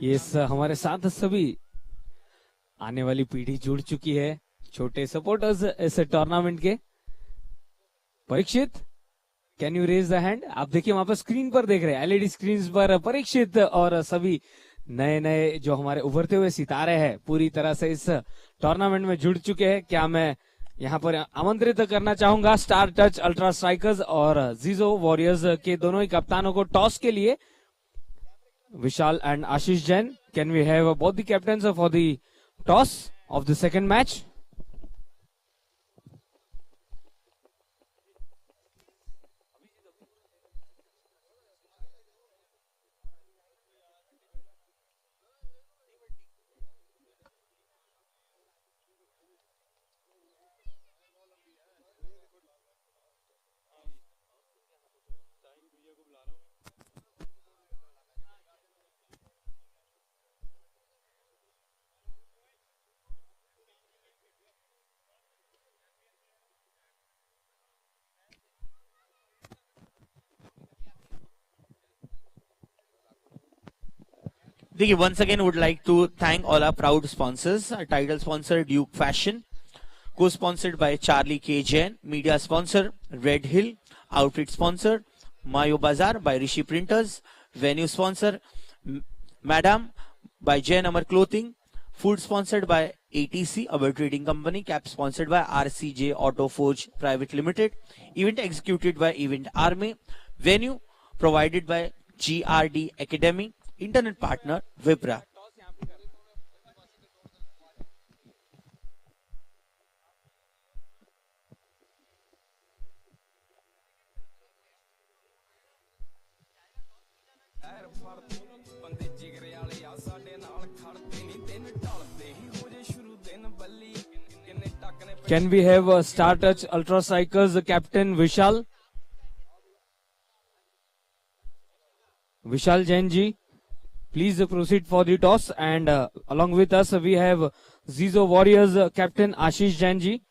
Yes, हमारे साथ सभी आने वाली पीढ़ी जुड़ चुकी है, छोटे सपोर्टर्स इस टूर्नामेंट के। Parikshit, can you raise the hand? आप देखिए वहां पर स्क्रीन पर देख रहे हैं, एलईडी स्क्रीन पर परीक्षित और सभी नए नए जो हमारे उभरते हुए सितारे हैं पूरी तरह से इस टूर्नामेंट में जुड़ चुके हैं। क्या मैं यहाँ पर आमंत्रित करना चाहूंगा स्टार टच अल्ट्रा स्ट्राइकर्स और जिजो वॉरियर्स के दोनों ही कप्तानों को टॉस के लिए। Vishal and Ashish Jain, can we have both the captains for the toss of the second match? देखिए, once again would like to thank all our proud sponsors. Our title sponsor Duke Fashion, co-sponsored by Charlie K. Jain, media sponsor Red Hill, outfit sponsor Mayo Bazaar by Rishi Printers, venue sponsor Madam by Jain Amar Clothing, food sponsored by ATC, our trading company, cap sponsored by RCJ Auto Forge Private Limited, event executed by Event Army, venue provided by GRD Academy, internet partner Vipra. Can we have Star Touch Ultra Strikers captain Vishal? Vishal Jain ji, please proceed for the toss, and along with us we have Zizo Warriors captain Ashish Jain ji.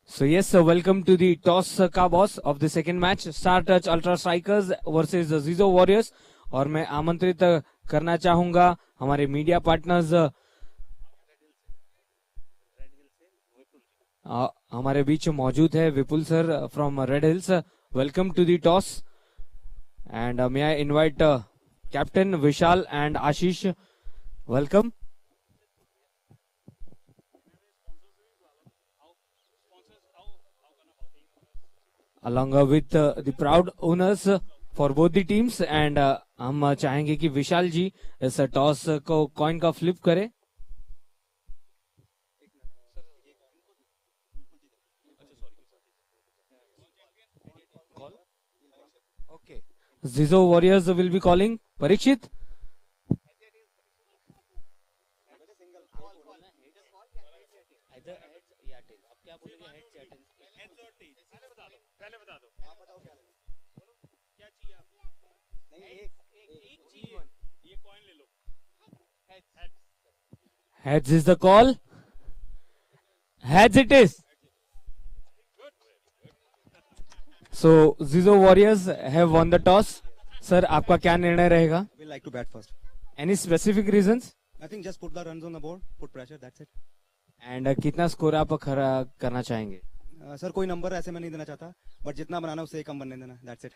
So yes, welcome to the toss का boss of the second match, Star Touch Ultra Strikers versus Zizo Warriors। और मैं आमंत्रित करना चाहूंगा हमारे media partners, हमारे बीच मौजूद है Vipul sir from red hills. Welcome to the toss and may I invite captain Vishal and Ashish, welcome. along with the proud owners for both the teams, and हम चाहेंगे कि विशाल जी इस टॉस को कॉइन का फ्लिप करें। Zizo Warriors will be calling. Parikshit, heads is the call. Heads it is. So Zizo Warriors have won the toss. Sir, आपका क्या निर्णय रहेगा? We like to bat first. Any specific reasons? I think just put the runs on the board, put pressure, that's it. And कितना score आप खरा करना चाहेंगे? Sir कोई नंबर ऐसे मैं नहीं देना चाहता, बट जितना बनाना उससे कम बनने देना, दैट्स इट।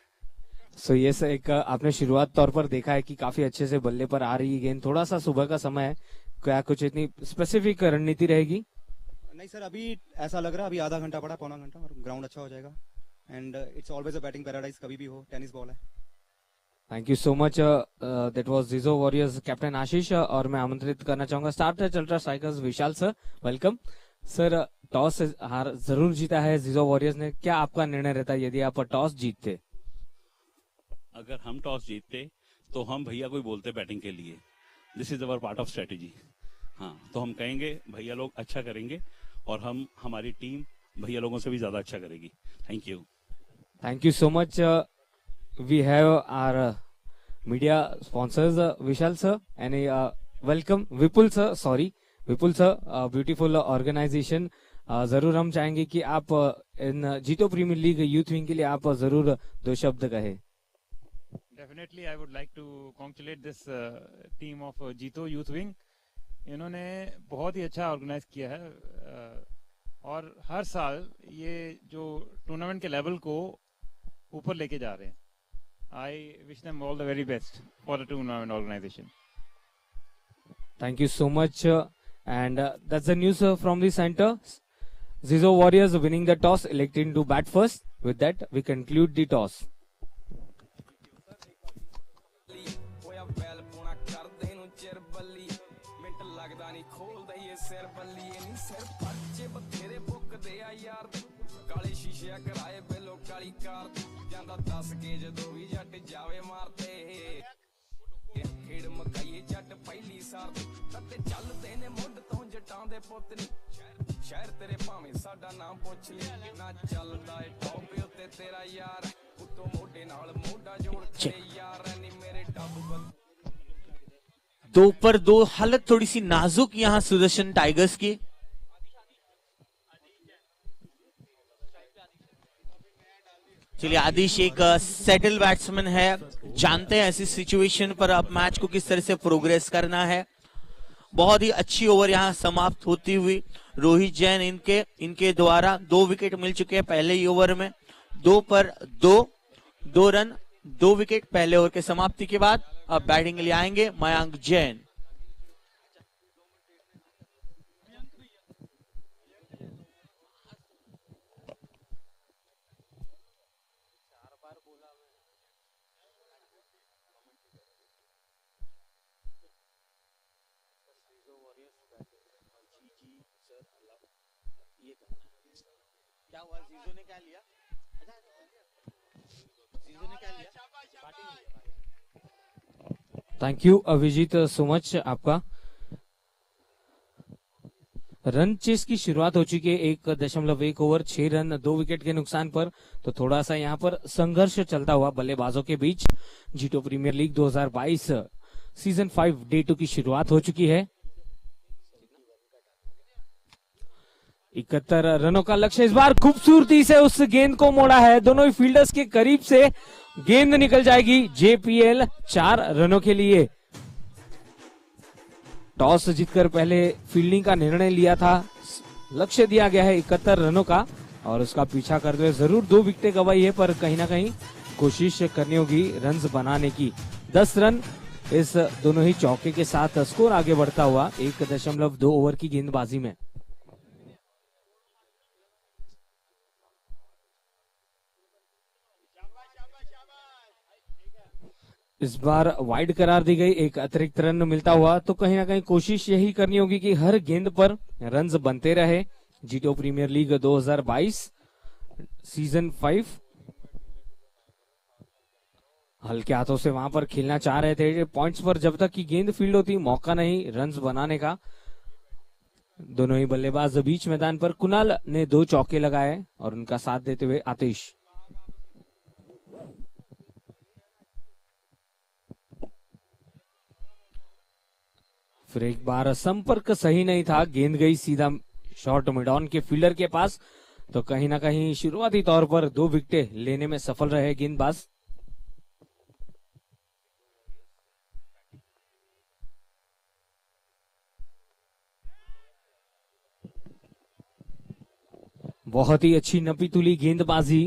सो ये एक आपने शुरुआत तौर पर देखा है कि काफी अच्छे से बल्ले पर आ रही है गेंद, थोड़ा सा सुबह का समय है, क्या कुछ इतनी स्पेसिफिक रणनीति रहेगी? नहीं सर, अभी ऐसा लग रहा है अभी आधा घंटा पड़ा, पौना घंटा, और ग्राउंड अच्छा हो जाएगा। And it's always a batting paradise, कभी भी हो, टेनिस बॉल है। Thank you so much. That was Jijo warriors captain Ashish, और मैं आमंत्रित करना चाहूंगा star touch ultra strikers Vishal sir. Welcome sir. Toss हार जरूर जीता है जिजो वॉरियर्स ने, क्या आपका निर्णय रहता है यदि आप टॉस जीतते? अगर हम टॉस जीतते तो हम भैया को ही बोलते बैटिंग के लिए। This is our part of strategy. हाँ, तो हम कहेंगे भैया लोग अच्छा करेंगे और हमारी टीम भैया लोगों से भी ज्यादा अच्छा करेगी। Thank you. Thank you so much. We have our media sponsors Vishal sir and welcome Vipul sir, sorry Vipul sir, beautiful organisation. जरूर हम चाहेंगे कि आप इन जीतो प्रीमियर लीग यूथ विंग के लिए आप जरूर दो शब्द कहे। Definitely, I would like to congratulate this team of जीतो यूथ विंग। इन्होंने बहुत ही अच्छा ऑर्गेनाइज किया है और हर साल ये जो टूर्नामेंट के लेवल को ऊपर लेके जा रहे हैं। I wish them all the very best for the tournament organisation. Thank you so much. And that's the news from the center. Zizo Warriors winning the toss, electing to bat first. With that, we conclude the toss. शहर तेरे भावें साडा नाम पुछ ले ना चलदा ए top उत्ते तेरा यार उतो मोढे नाल मोढा जोड़ के यार नी मेरे टब। दो पर दो, हालत थोड़ी सी नाजुक यहाँ सुदर्शन टाइगर्स की। चलिए, आदिश एक सेटल बैट्समैन है, जानते हैं ऐसी सिचुएशन पर अब मैच को किस तरह से प्रोग्रेस करना है। बहुत ही अच्छी ओवर यहाँ समाप्त होती हुई रोहित जैन इनके द्वारा 2 विकेट मिल चुके हैं पहले ही ओवर में। 2 पर 2 रन 2 विकेट पहले ओवर के समाप्ति के बाद। अब बैटिंग के लिए आएंगे मयंक जैन। क्या हुआ? जीजू ने क्या लिया? जीजू ने क्या लिया? Thank you Abhijit so much आपका। रन चेस की शुरुआत हो चुकी है 1.1 ओवर 6 रन 2 विकेट के नुकसान पर। तो थोड़ा सा यहाँ पर संघर्ष चलता हुआ बल्लेबाजों के बीच। जीतो प्रीमियर लीग 2022 सीजन 5 डे 2 की शुरुआत हो चुकी है। 71 रनों का लक्ष्य, इस बार खूबसूरती से उस गेंद को मोड़ा है, दोनों ही फील्डर्स के करीब से गेंद निकल जाएगी। जेपीएल 4 रनों के लिए। टॉस जीतकर पहले फील्डिंग का निर्णय लिया था, लक्ष्य दिया गया है 71 रनों का और उसका पीछा करते हुए जरूर 2 विकेटें गंवाई है, पर कहीं ना कहीं कोशिश करनी होगी रन्स बनाने की। 10 रन इस दोनों ही चौके के साथ स्कोर आगे बढ़ता हुआ 1.2 ओवर की गेंदबाजी में। इस बार वाइड करार दी गई, एक अतिरिक्त रन मिलता हुआ, तो कहीं ना कहीं कोशिश यही करनी होगी कि हर गेंद पर रन्स बनते रहे। जीतो प्रीमियर लीग 2022 सीजन 5 हल्के हाथों से वहां पर खेलना चाह रहे थे पॉइंट्स पर, जब तक की गेंद फील्ड होती मौका नहीं रन्स बनाने का। दोनों ही बल्लेबाज बीच मैदान पर। कुणाल ने 2 चौके लगाए और उनका साथ देते हुए आतिश। फिर एक बार संपर्क सही नहीं था, गेंद गई सीधा शॉर्ट मिड ऑन के फील्डर के पास, तो कहीं ना कहीं शुरुआती तौर पर 2 विकेटें लेने में सफल रहे गेंदबाज। बहुत ही अच्छी नपी तुली गेंदबाजी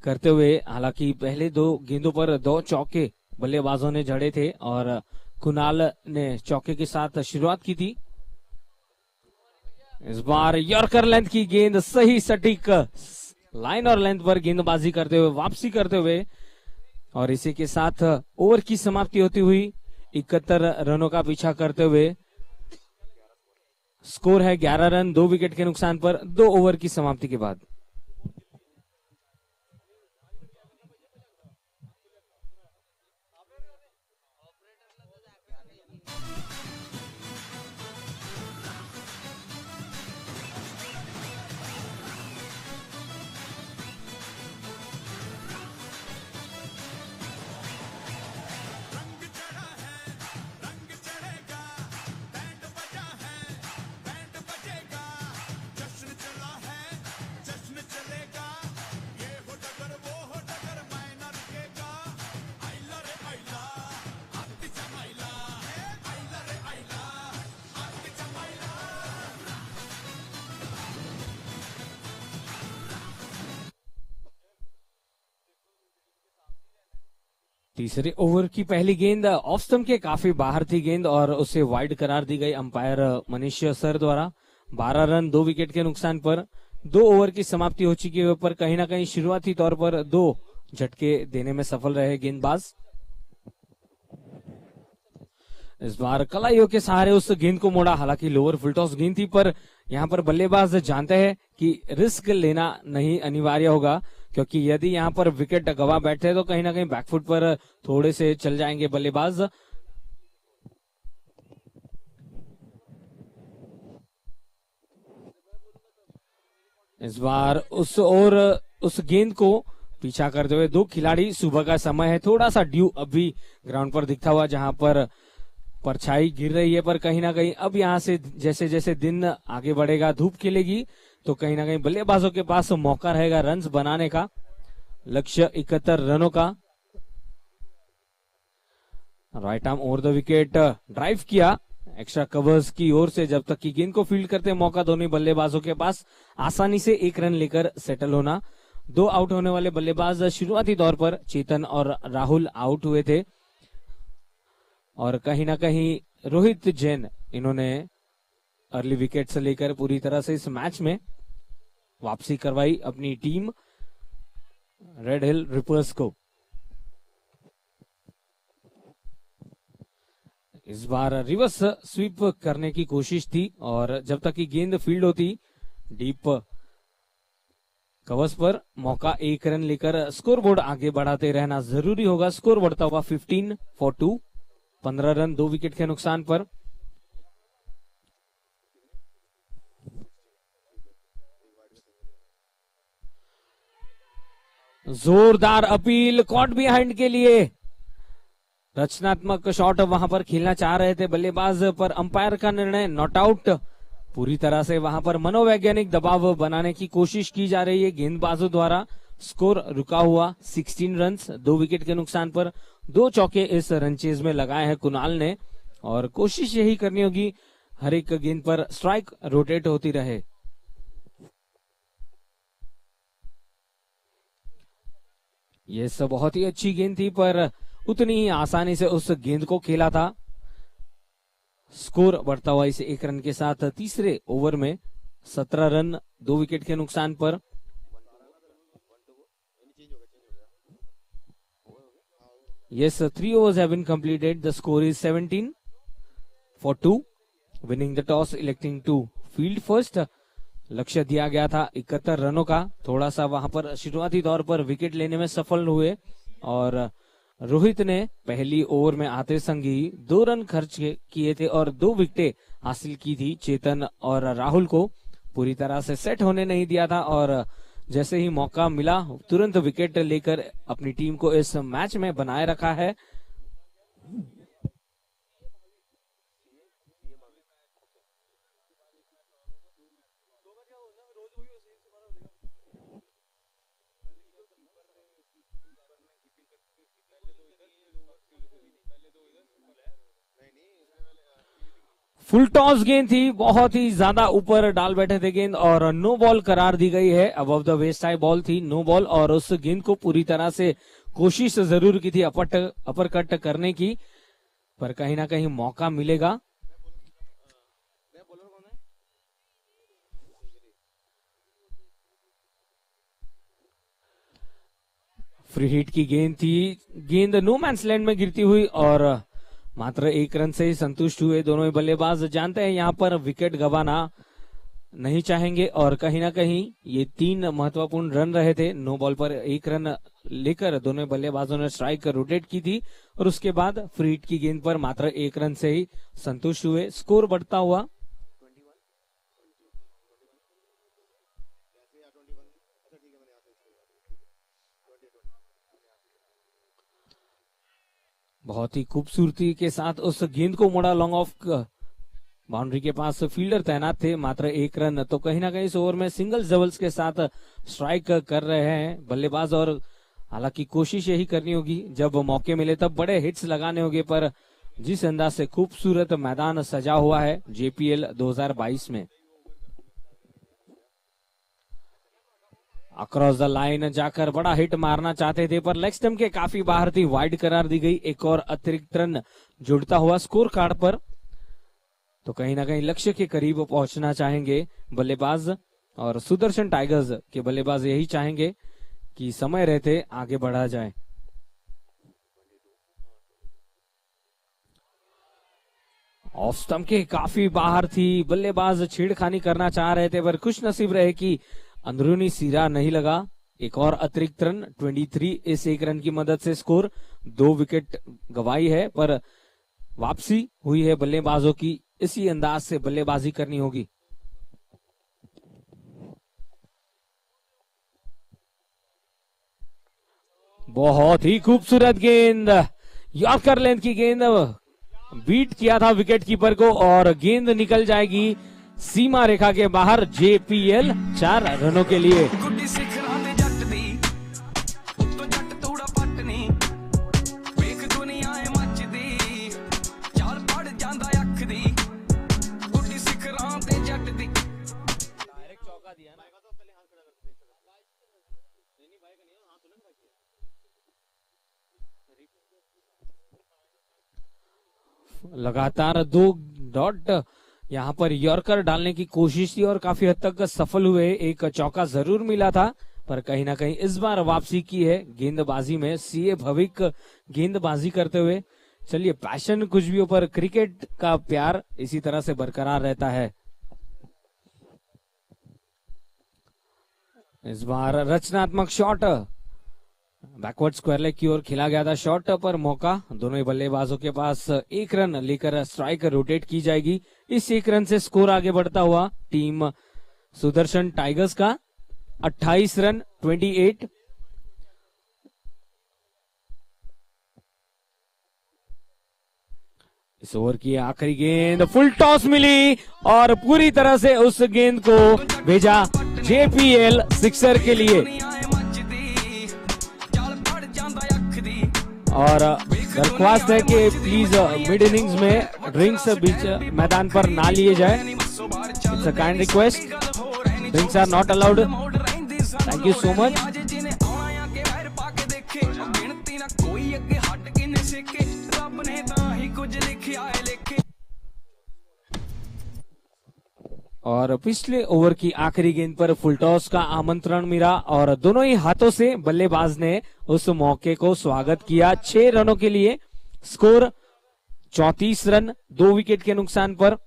करते हुए, हालांकि पहले 2 गेंदों पर 2 चौके बल्लेबाजों ने जड़े थे और कुणाल ने चौके के साथ शुरुआत की थी। इस बार यॉर्कर लेंथ की गेंद सही सटीक लाइन और लेंथ पर गेंदबाजी करते हुए वापसी करते हुए, और इसी के साथ ओवर की समाप्ति होती हुई 71 रनों का पीछा करते हुए स्कोर है 11 रन 2 विकेट के नुकसान पर 2 ओवर की समाप्ति के बाद। तीसरे ओवर की पहली गेंद ऑफ स्टंप के काफी बाहर थी गेंद और उसे वाइड करार दी गई अंपायर मनीष सर द्वारा। 12 रन 2 विकेट के नुकसान पर 2 ओवर की समाप्ति हो चुकी है, पर कहीं ना कहीं शुरुआती तौर पर 2 झटके देने में सफल रहे गेंदबाज। इस बार कलाइयों के सहारे उस गेंद को मोड़ा, हालांकि लोअर फुल टॉस गेंद थी, पर यहाँ पर बल्लेबाज जानते हैं कि रिस्क लेना नहीं अनिवार्य होगा, क्योंकि यदि यहाँ पर विकेट गवा बैठते तो कहीं ना कहीं बैकफुट पर थोड़े से चल जाएंगे बल्लेबाज। इस बार उस गेंद को पीछा करते हुए 2 खिलाड़ी, सुबह का समय है, थोड़ा सा ड्यू अभी ग्राउंड पर दिखता हुआ, जहां पर परछाई गिर रही है, पर कहीं ना कहीं अब यहां से जैसे जैसे दिन आगे बढ़ेगा, धूप खिलेगी, तो कहीं ना कहीं बल्लेबाजों के पास मौका रहेगा रन्स बनाने का। लक्ष्य 71 रनों का। Right arm over the wicket drive किया एक्स्ट्रा कवर्स की ओर से, जब तक कि गेंद को फील्ड करते मौका दोनों बल्लेबाजों के पास आसानी से 1 रन लेकर सेटल होना। 2 आउट होने वाले बल्लेबाज शुरुआती तौर पर चेतन और राहुल आउट हुए थे, और कहीं ना कहीं रोहित जैन इन्होंने अर्ली विकेट से लेकर पूरी तरह से इस मैच में वापसी करवाई अपनी टीम रेड हिल रिपर्स को। इस बार रिवर्स स्वीप करने की कोशिश थी, और जब तक कि गेंद फील्ड होती डीप कवर्स पर मौका 1 रन लेकर स्कोरबोर्ड आगे बढ़ाते रहना जरूरी होगा। स्कोर बढ़ता हुआ 15 for 2, 15 रन 2 विकेट के नुकसान पर। जोरदार अपील कॉट बिहाइंड के लिए, रचनात्मक शॉट वहां पर खेलना चाह रहे थे बल्लेबाज, पर अंपायर का निर्णय नॉट आउट। पूरी तरह से वहां पर मनोवैज्ञानिक दबाव बनाने की कोशिश की जा रही है गेंदबाजों द्वारा। स्कोर रुका हुआ 16 रन्स 2 विकेट के नुकसान पर। 2 चौके इस रनचेज में लगाए हैं कुणाल ने, और कोशिश यही करनी होगी हर एक गेंद पर स्ट्राइक रोटेट होती रहे। ये सब बहुत ही अच्छी गेंद थी, पर उतनी ही आसानी से उस गेंद को खेला था। स्कोर बढ़ता हुआ इसे 1 रन के साथ तीसरे ओवर में 17 रन 2 विकेट के नुकसान पर। Yes, 3 overs have been completed. The score is 17 for 2. Winning the toss, electing to field first. लक्ष्य दिया गया था 71 रनों का, थोड़ा सा वहां पर शुरुआती तौर पर विकेट लेने में सफल हुए, और रोहित ने पहली ओवर में आते संगी 2 रन खर्च किए थे और 2 विकेटें हासिल की थी। चेतन और राहुल को पूरी तरह से सेट होने नहीं दिया था, और जैसे ही मौका मिला तुरंत विकेट लेकर अपनी टीम को इस मैच में बनाए रखा है। फुल टॉस गेंद थी, बहुत ही ज्यादा ऊपर डाल बैठे थे गेंद और नो बॉल करार दी गई है। Above the west side ball थी, नो बॉल। और उस गेंद को पूरी तरह से कोशिश जरूर की थी अपर कट करने की, पर कहीं ना कहीं मौका मिलेगा। फ्री हिट की गेंद थी, गेंद नो मैंस लैंड में गिरती हुई और मात्र 1 रन से ही संतुष्ट हुए दोनों ही बल्लेबाज। जानते हैं यहां पर विकेट गंवाना नहीं चाहेंगे और कहीं ना कहीं ये 3 महत्वपूर्ण रन रहे थे। नो बॉल पर 1 रन लेकर दोनों बल्लेबाजों ने स्ट्राइक रोटेट की थी और उसके बाद फ्री हिट की गेंद पर मात्र 1 रन से ही संतुष्ट हुए। स्कोर बढ़ता हुआ बहुत ही खूबसूरती के साथ उस गेंद को मोड़ा लॉन्ग ऑफ बाउंड्री के पास। फील्डर तैनात थे, मात्र 1 रन। तो कहीं ना कहीं इस ओवर में सिंगल्स डबल्स के साथ स्ट्राइक कर रहे हैं बल्लेबाज और हालांकि कोशिश यही करनी होगी जब मौके मिले तब बड़े हिट्स लगाने होंगे। पर जिस अंदाज से खूबसूरत मैदान सजा हुआ है जेपीएल 2022 में, अक्रॉस द लाइन जाकर बड़ा हिट मारना चाहते थे पर लेग स्टंप के काफी बाहर थी, वाइड करार दी गई। एक और अतिरिक्त रन जुड़ता हुआ स्कोर कार्ड पर। तो कहीं ना कहीं लक्ष्य के करीब पहुंचना चाहेंगे बल्लेबाज और सुदर्शन टाइगर्स के बल्लेबाज यही चाहेंगे कि समय रहते आगे बढ़ा जाए। ऑफ स्टंप के काफी बाहर थी, बल्लेबाज छेड़खानी करना चाह रहे थे पर खुश नसीब रहे कि अंदरूनी सिरा नहीं लगा। एक और अतिरिक्त रन 23 इस 1 रन की मदद से स्कोर 2 विकेट गवाई है पर वापसी हुई है बल्लेबाजों की। इसी अंदाज से बल्लेबाजी करनी होगी। बहुत ही खूबसूरत गेंद, यॉर्कर लेंथ की गेंद, बीट किया था विकेट कीपर को और गेंद निकल जाएगी सीमा रेखा के बाहर। जेपीएल 4 रनों के लिए। गुड्डी सिखरां दे जट दी उत्तों जट तूड़ा पटनी वेख दुनिया ए मचदी चाल पड़ जांदा अख दी गुड्डी सिखरां दे जट दी। डायरेक्ट चौका दिया ना, तो पहले हाथ खड़ा करते नहीं भाई का नहीं हाथ तुरंत रखिए। लगातार 2 डॉट यहां पर यॉर्कर डालने की कोशिश थी और काफी हद तक सफल हुए। एक चौका जरूर मिला था पर कहीं ना कहीं इस बार वापसी की है गेंदबाजी में। सीए भविक गेंदबाजी करते हुए। चलिए, पैशन कुछ भी हो पर क्रिकेट का प्यार इसी तरह से बरकरार रहता है। इस बार रचनात्मक शॉट, बैकवर्ड स्क्वायर लेग की ओर खेला गया था शॉट पर मौका दोनों ही बल्लेबाजों के पास। 1 रन लेकर स्ट्राइक रोटेट की जाएगी। इस 1 रन से स्कोर आगे बढ़ता हुआ टीम सुदर्शन टाइगर्स का 28 रन 28। इस ओवर की आखिरी गेंद फुल टॉस मिली और पूरी तरह से उस गेंद को भेजा जेपीएल सिक्सर के लिए। और दरख्वास्त है कि प्लीज मिड इनिंग्स में ड्रिंक्स बीच मैदान पर ना लिए जाए। It's a kind request, drinks are not allowed. Thank you so much. और पिछले ओवर की आखिरी गेंद पर फुल टॉस का आमंत्रण मिला और दोनों ही हाथों से बल्लेबाज ने उस मौके को स्वागत किया। 6 रनों के लिए स्कोर 34 रन 2 विकेट के नुकसान पर।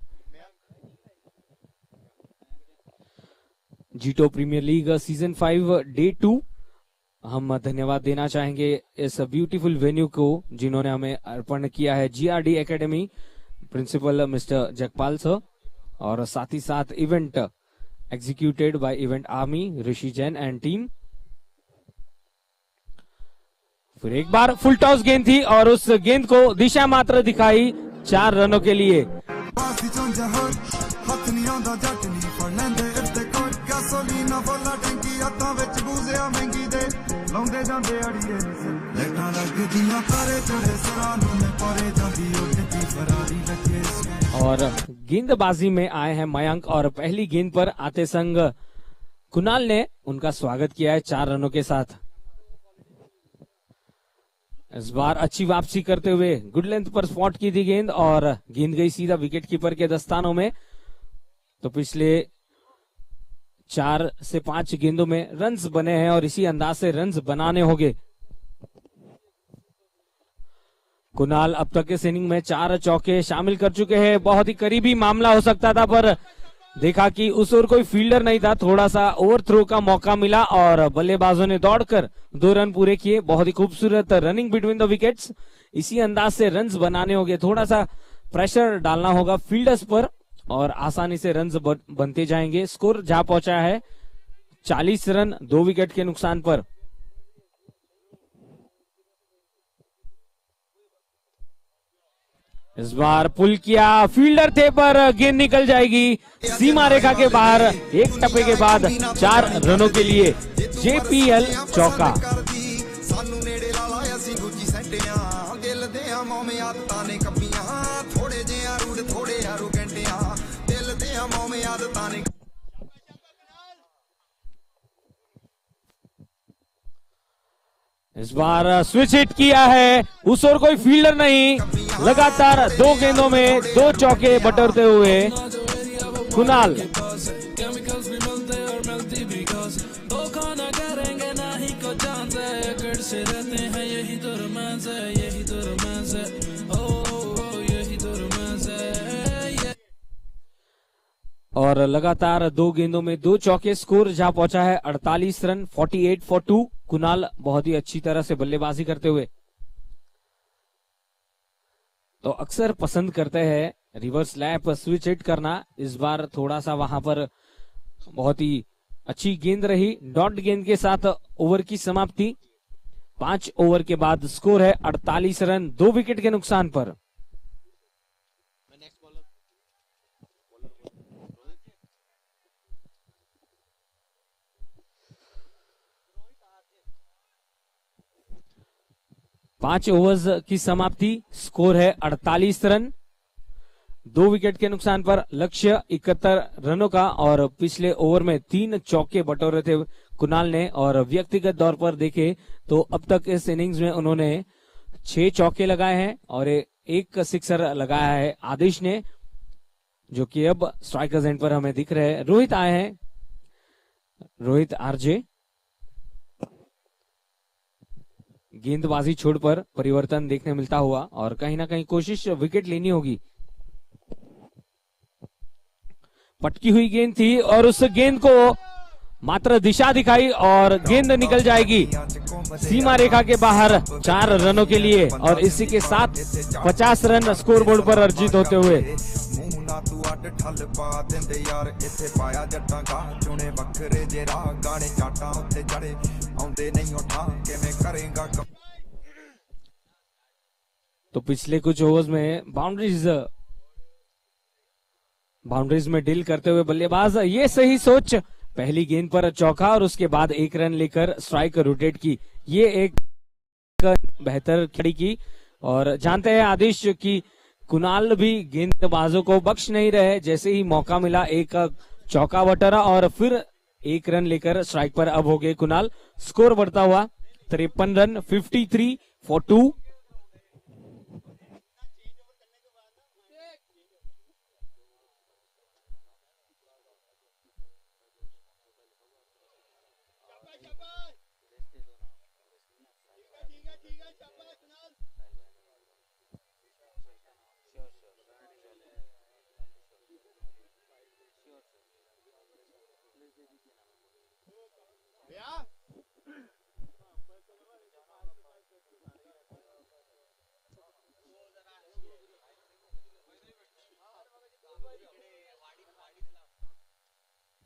जीटो प्रीमियर लीग सीजन 5 डे 2 हम धन्यवाद देना चाहेंगे इस ब्यूटीफुल वेन्यू को जिन्होंने हमें अर्पण किया है। GRD academy principal mister Jagpal sir और साथ ही साथ event executed by event army Rishi Jain and team. फिर एक बार फुल टॉस गेंद थी और उस गेंद को दिशा मात्र दिखाई 4 रनों के लिए। और गेंदबाजी में आए हैं मयंक और पहली गेंद पर आते संग कुणाल ने उनका स्वागत किया है 4 रनों के साथ। इस बार अच्छी वापसी करते हुए गुड लेंथ पर स्पॉट की थी गेंद और गेंद गई सीधा विकेट कीपर के दस्तानों में। तो पिछले 4 से 5 गेंदों में रन्स बने हैं और इसी अंदाज से रन्स बनाने होंगे। कुणाल अब तक इस इनिंग में 4 चौके शामिल कर चुके हैं। बहुत ही करीबी मामला हो सकता था पर देखा कि उस ओर कोई फील्डर नहीं था, थोड़ा सा ओवरथ्रो का मौका मिला और बल्लेबाजों ने दौड़कर 2 रन पूरे किए। बहुत ही खूबसूरत रनिंग बिटवीन द विकेट्स। इसी अंदाज से रन्स बनाने होंगे, थोड़ा सा प्रेशर डालना होगा फील्डर्स पर और आसानी से रन्स बनते जाएंगे। स्कोर जा पहुंचा है 40 रन 2 विकेट के नुकसान पर। इस बार पुल किया, फील्डर थे पर गेंद निकल जाएगी सीमा रेखा के बाहर। एक टप्पे के बाद 4 रनों के लिए जेपीएल चौका। इस बार स्विच हिट किया है, उस ओर कोई फील्डर नहीं। लगातार 2 गेंदों में 2 चौके बटोरते हुए कुणाल। और लगातार 2 गेंदों में 2 चौके, स्कोर जा पहुंचा है 48 रन 48 फॉर 2। कुणाल बहुत ही अच्छी तरह से बल्लेबाजी करते हुए तो अक्सर पसंद करते हैं रिवर्स लैप स्विच हिट करना। इस बार थोड़ा सा वहां पर बहुत ही अच्छी गेंद रही। डॉट गेंद के साथ ओवर की समाप्ति। 5 ओवर के बाद स्कोर है 48 रन 2 विकेट के नुकसान पर। पांच ओवर्स की समाप्ति, स्कोर है 48 रन 2 विकेट के नुकसान पर। लक्ष्य 71 रनों का और पिछले ओवर में 3 चौके बटोरे थे कुणाल ने। और व्यक्तिगत तौर पर देखे तो अब तक इस इनिंग्स में उन्होंने 6 चौके लगाए हैं और 1 सिक्सर लगाया है आदिश ने, जो कि अब स्ट्राइकर्स एंड पर हमें दिख रहे हैं। रोहित आए हैं, रोहित आरजे। गेंदबाजी छोड़ पर परिवर्तन देखने मिलता हुआ और कहीं ना कहीं कोशिश विकेट लेनी होगी। पटकी हुई गेंद थी और उस गेंद को मात्र दिशा दिखाई और गेंद निकल जाएगी सीमा रेखा के बाहर 4 रनों के लिए। और इसी के साथ 50 रन स्कोरबोर्ड पर अर्जित होते हुए तो पिछले कुछ ओवर्स में बाउंड्रीज में डील करते हुए बल्लेबाज, ये सही सोच। पहली गेंद पर चौका और उसके बाद 1 रन लेकर स्ट्राइक रोटेट की। ये एक बेहतर खड़ी की। और जानते हैं आदिश की कुणाल भी गेंदबाजों को बख्श नहीं रहे। जैसे ही मौका मिला एक चौका बटोरा और फिर 1 रन लेकर स्ट्राइक पर अब हो गए कुणाल। स्कोर बढ़ता हुआ 53 रन 53 फॉर 2।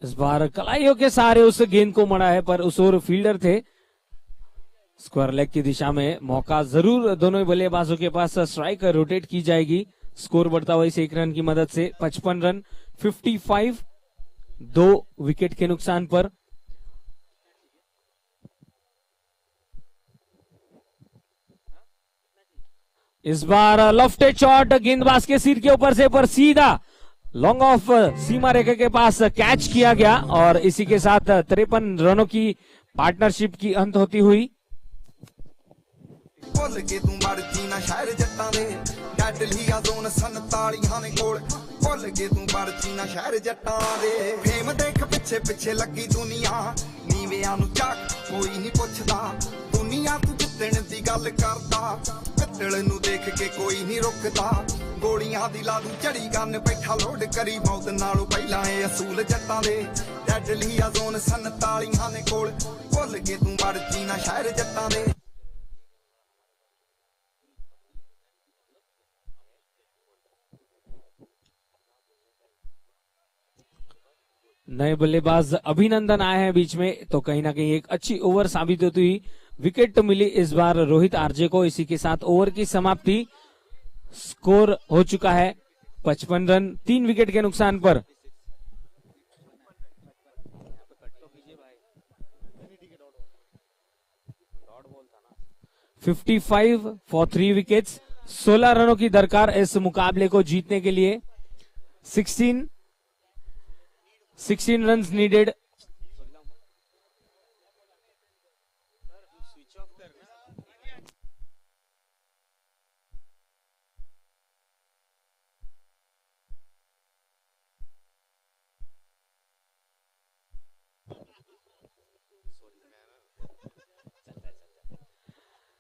इस बार कलाइयों के सहारे उस गेंद को मड़ा है पर उस ओर फील्डर थे। स्क्वायर लेग की दिशा में मौका जरूर दोनों बल्लेबाजों के पास। स्ट्राइक रोटेट की जाएगी। स्कोर बढ़ता हुआ इस 1 रन की मदद से 55 रन 55 2 विकेट के नुकसान पर। इस बार लेफ्ट शॉट गेंदबाज के सिर के ऊपर से पर सीधा लॉन्ग ऑफ सीमा रेखा के पास कैच किया गया और इसी के साथ 53 रनों की पार्टनरशिप की अंत होती हुई। ਭੁੱਲ ਕੇ ਤੂੰ ਵੜਦੀ ਨਾ ਸ਼ਹਿਰ ਜੱਟਾਂ ਦੇ ਡੱਡ ਲਿਆ ਜ਼ੋਨ 47 ਨੇ ਕੋਲ ਭੁੱਲ ਕੇ ਤੂੰ ਵੜਦੀ ਨਾ ਸ਼ਹਿਰ ਜੱਟਾਂ ਦੇ ਫੇਮ ਦੇਖ ਪਿੱਛੇ ਪਿੱਛੇ ਲੱਗੀ ਦੁਨੀਆ ਨੀਵਿਆਂ ਨੂੰ ਚੱਕ ਕੋਈ ਨਹੀਂ ਪੁੱਛਦਾ ਦੁਨੀਆ ਤੂੰ ਜਿੱਤਣ ਦੀ ਗੱਲ ਕਰਦਾ ਪਿੱਤਲ ਨੂੰ ਦੇਖ ਕੇ ਕੋਈ ਨਹੀਂ ਰੁਕਦਾ ਗੋਲੀਆਂ ਦੀ ਲਾ ਦੂੰ ਝੜੀ ਗੰਨ ਬੈਠਾ ਲੋਡ ਕਰੀ ਮੌਤ ਨਾਲੋਂ ਪਹਿਲਾਂ ਇਹ ਅਸੂਲ ਜੱਟਾਂ ਦੇ ਡੱਡ ਲਿਆ ਜ਼ੋਨ 47 ਨੇ ਕੋਲ ਭੁੱਲ ਕੇ ਤੂੰ ਵੜਦੀ ਨਾ ਸ਼ਹਿਰ ਜੱਟਾਂ ਦੇ। नए बल्लेबाज अभिनंदन आए हैं बीच में, तो कहीं ना कहीं एक अच्छी ओवर साबित होती हुई विकेट तो मिली इस बार रोहित आरजे को। इसी के साथ ओवर की समाप्ति, स्कोर हो चुका है 55 रन 3 विकेट के नुकसान पर। $55 फॉर 3 विकेट्स, 16 रनों की दरकार इस मुकाबले को जीतने के लिए। 16 runs needed।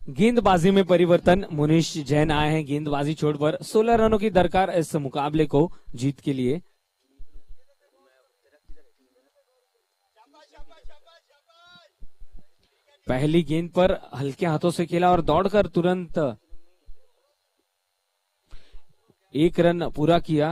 गेंदबाजी में परिवर्तन, मुनीश जैन आए हैं गेंदबाजी छोड़कर। 16 रनों की दरकार इस मुकाबले को जीत के लिए। पहली गेंद पर हल्के हाथों से खेला और दौड़कर तुरंत 1 रन पूरा किया।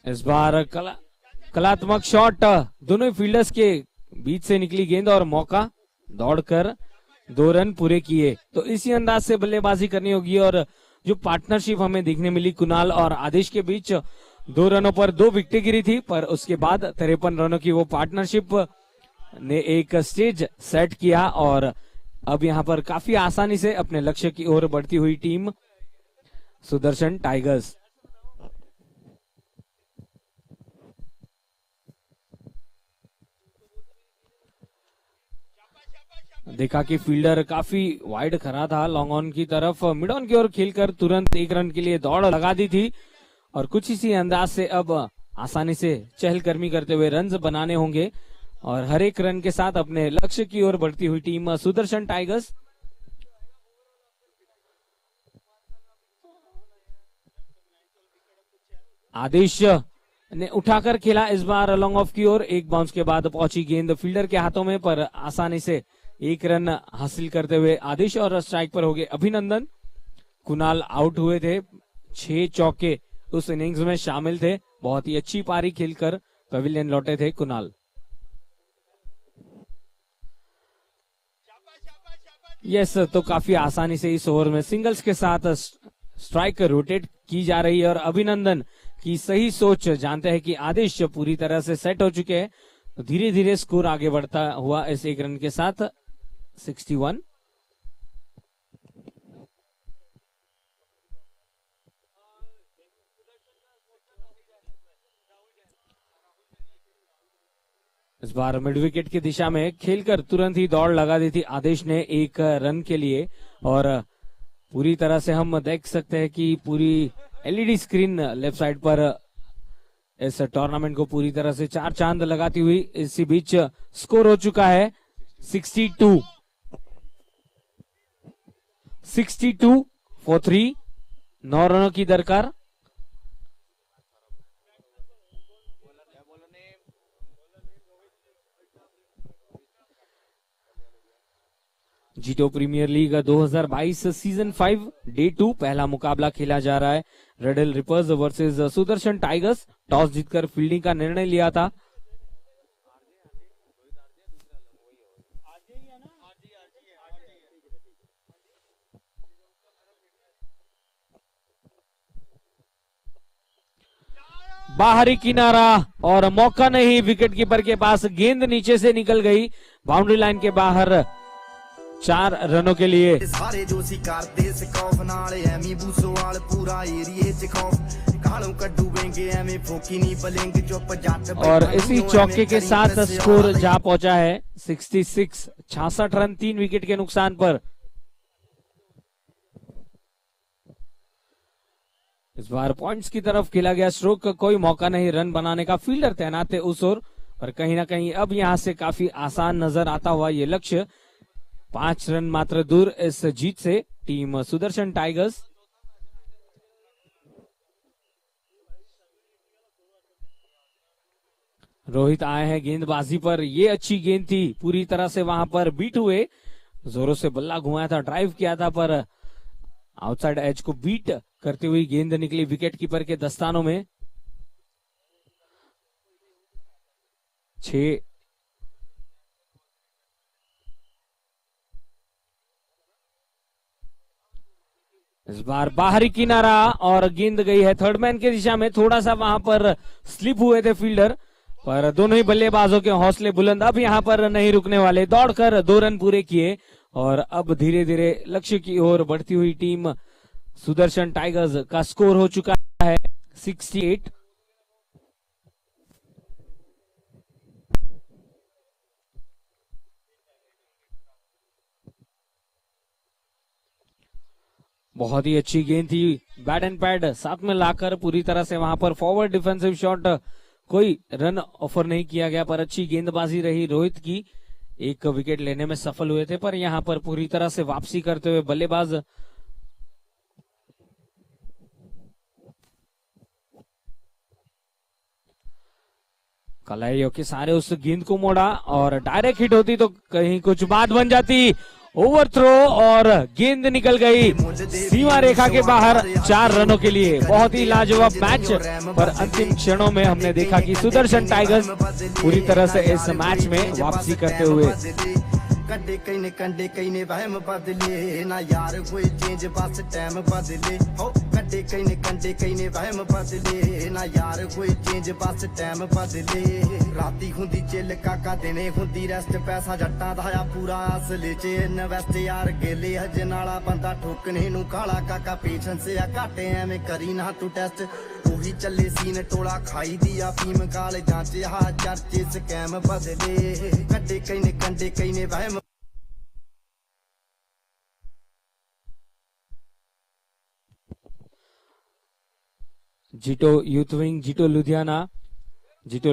इस बार कलात्मक शॉट, दोनों फील्डर्स के बीच से निकली गेंद और मौका, दौड़कर 2 रन पूरे किए। तो इसी अंदाज से बल्लेबाजी करनी होगी और जो पार्टनरशिप हमें देखने मिली कुणाल और आदेश के बीच, 2 रनों पर 2 विकेटें गिरी थी, पर उसके बाद 53 रनों की वो पार्टनरशिप ने एक स्टेज सेट किया और अब यहां पर काफी आसानी से अपने लक्ष्य की ओर बढ़ती हुई टीम सुदर्शन टाइगर्स। देखा कि फील्डर काफी वाइड खड़ा था, लॉन्ग ऑन की तरफ मिड ऑन की ओर खेलकर तुरंत 1 रन के लिए दौड़ लगा दी थी और कुछ इसी अंदाज से अब आसानी से चहलकदमी करते हुए रन्स बनाने होंगे और हर एक रन के साथ अपने लक्ष्य की ओर बढ़ती हुई टीम सुदर्शन टाइगर्स। आदेश ने उठाकर खेला इस बार लॉन्ग ऑफ की ओर, एक बाउंस के बाद पहुंची गेंद फील्डर के हाथों में, पर आसानी से 1 रन हासिल करते हुए आदेश और स्ट्राइक पर हो गए अभिनंदन। कुणाल आउट हुए थे, 6 चौके उस इनिंग्स में शामिल थे। बहुत ही अच्छी पारी खेलकर पवेलियन लौटे थे कुणाल। यस, तो काफी आसानी से इस ओवर में सिंगल्स के साथ स्ट्राइक रोटेट की जा रही है और अभिनंदन की सही सोच जानते हैं कि आदेश पूरी तरह से सेट हो चुके हैं, तो धीरे धीरे स्कोर आगे बढ़ता हुआ इस 1 रन के साथ 61। इस बार मिड विकेट की दिशा में खेलकर तुरंत ही दौड़ लगा दी थी आदेश ने 1 रन के लिए और पूरी तरह से हम देख सकते हैं कि पूरी एलईडी स्क्रीन लेफ्ट साइड पर इस टूर्नामेंट को पूरी तरह से 4 चांद लगाती हुई। इसी बीच स्कोर हो चुका है 62 फॉर 3, 9 रनों की दरकार। जीतो प्रीमियर लीग 2022 सीजन 5 डे 2 पहला मुकाबला खेला जा रहा है। रेड हिल rippers versus Sudarshan tigers. Toss जीतकर फील्डिंग का निर्णय लिया था। बाहरी किनारा और मौका नहीं, विकेट कीपर के पास गेंद नीचे से निकल गई बाउंड्री लाइन के बाहर 4 रनों के लिए। सारे जो करते स्कॉफ नाल एमी बूसोवाल पूरा एरिया च खौफ कालों कड्डू बेंगे एमी फोकी नहीं बलेंगे चुप जट। और इसी चौके के साथ स्कोर जा पहुंचा है 66, 66 रन 3 विकेट के नुकसान पर। इस बार पॉइंट्स की तरफ खेला गया स्ट्रोक का कोई मौका नहीं रन बनाने का, फील्डर तैनात थे उस ओर, पर कहीं ना कहीं अब यहां से काफी आसान नजर आता हुआ ये लक्ष्य। 5 रन मात्र दूर इस जीत से टीम सुदर्शन टाइगर्स। रोहित आए हैं गेंदबाजी पर, ये अच्छी गेंद थी, पूरी तरह से वहां पर बीट हुए, जोरों से बल्ला घुमाया था, ड्राइव किया था, पर आउटसाइड एज को बीट करती हुई गेंद निकली विकेट कीपर के दस्तानों में। 6 इस बार बाहरी किनारा और गेंद गई है थर्ड मैन की दिशा में, थोड़ा सा वहां पर स्लिप हुए थे फील्डर, पर दोनों ही बल्लेबाजों के हौसले बुलंद, अब यहां पर नहीं रुकने वाले, दौड़कर 2 रन पूरे किए और अब धीरे धीरे लक्ष्य की ओर बढ़ती हुई टीम सुदर्शन टाइगर्स का स्कोर हो चुका है 68। बहुत ही अच्छी गेंद थी, बैट एंड पैड साथ में लाकर पूरी तरह से वहां पर फॉरवर्ड डिफेंसिव शॉट, कोई रन ऑफर नहीं किया गया, पर अच्छी गेंदबाजी रही रोहित की, 1 विकेट लेने में सफल हुए थे, पर यहां पर पूरी तरह से वापसी करते हुए बल्लेबाज कलाइयों के सारे उस गेंद को मोड़ा और डायरेक्ट हिट होती तो कहीं कुछ बात बन जाती। ओवर थ्रो और गेंद निकल गई सीमा रेखा के बाहर 4 रनों के लिए। बहुत ही लाजवाब मैच, पर अंतिम क्षणों में हमने देखा कि सुदर्शन टाइगर्स पूरी तरह से इस मैच में वापसी करते हुए। कंडे कई ने वहम बदले ना यार कोई चेंज बस टाइम बदले हो। कंडे कई ने वहम बदले ना यार कोई चेंज बस टाइम बदले। राती हुंदी चिल काका दिने हुंदी रेस्ट, पैसा जट्टां दा आ पूरा असले च इन्वेस्ट यार गेले हज नाला बंदा ठोकने नू काला काका पेशेंस आ घाटे एवें करी ना तू टेस्ट। ਉਹੀ ਚੱਲੇ ਸੀਨ ਟੋਲਾ ਖਾਈ ਦੀ ਆ ਫੀਮ ਕਾਲਜਾਂ ਚ ਆ ਚਰਚੇ ਸਕੈਮ ਬਦਲੇ। ਕੰਡੇ ਕਈ ਨੇ ਵਹਿਮ। जीटो यूथ विंग, जीटो लुधियाना, जीटो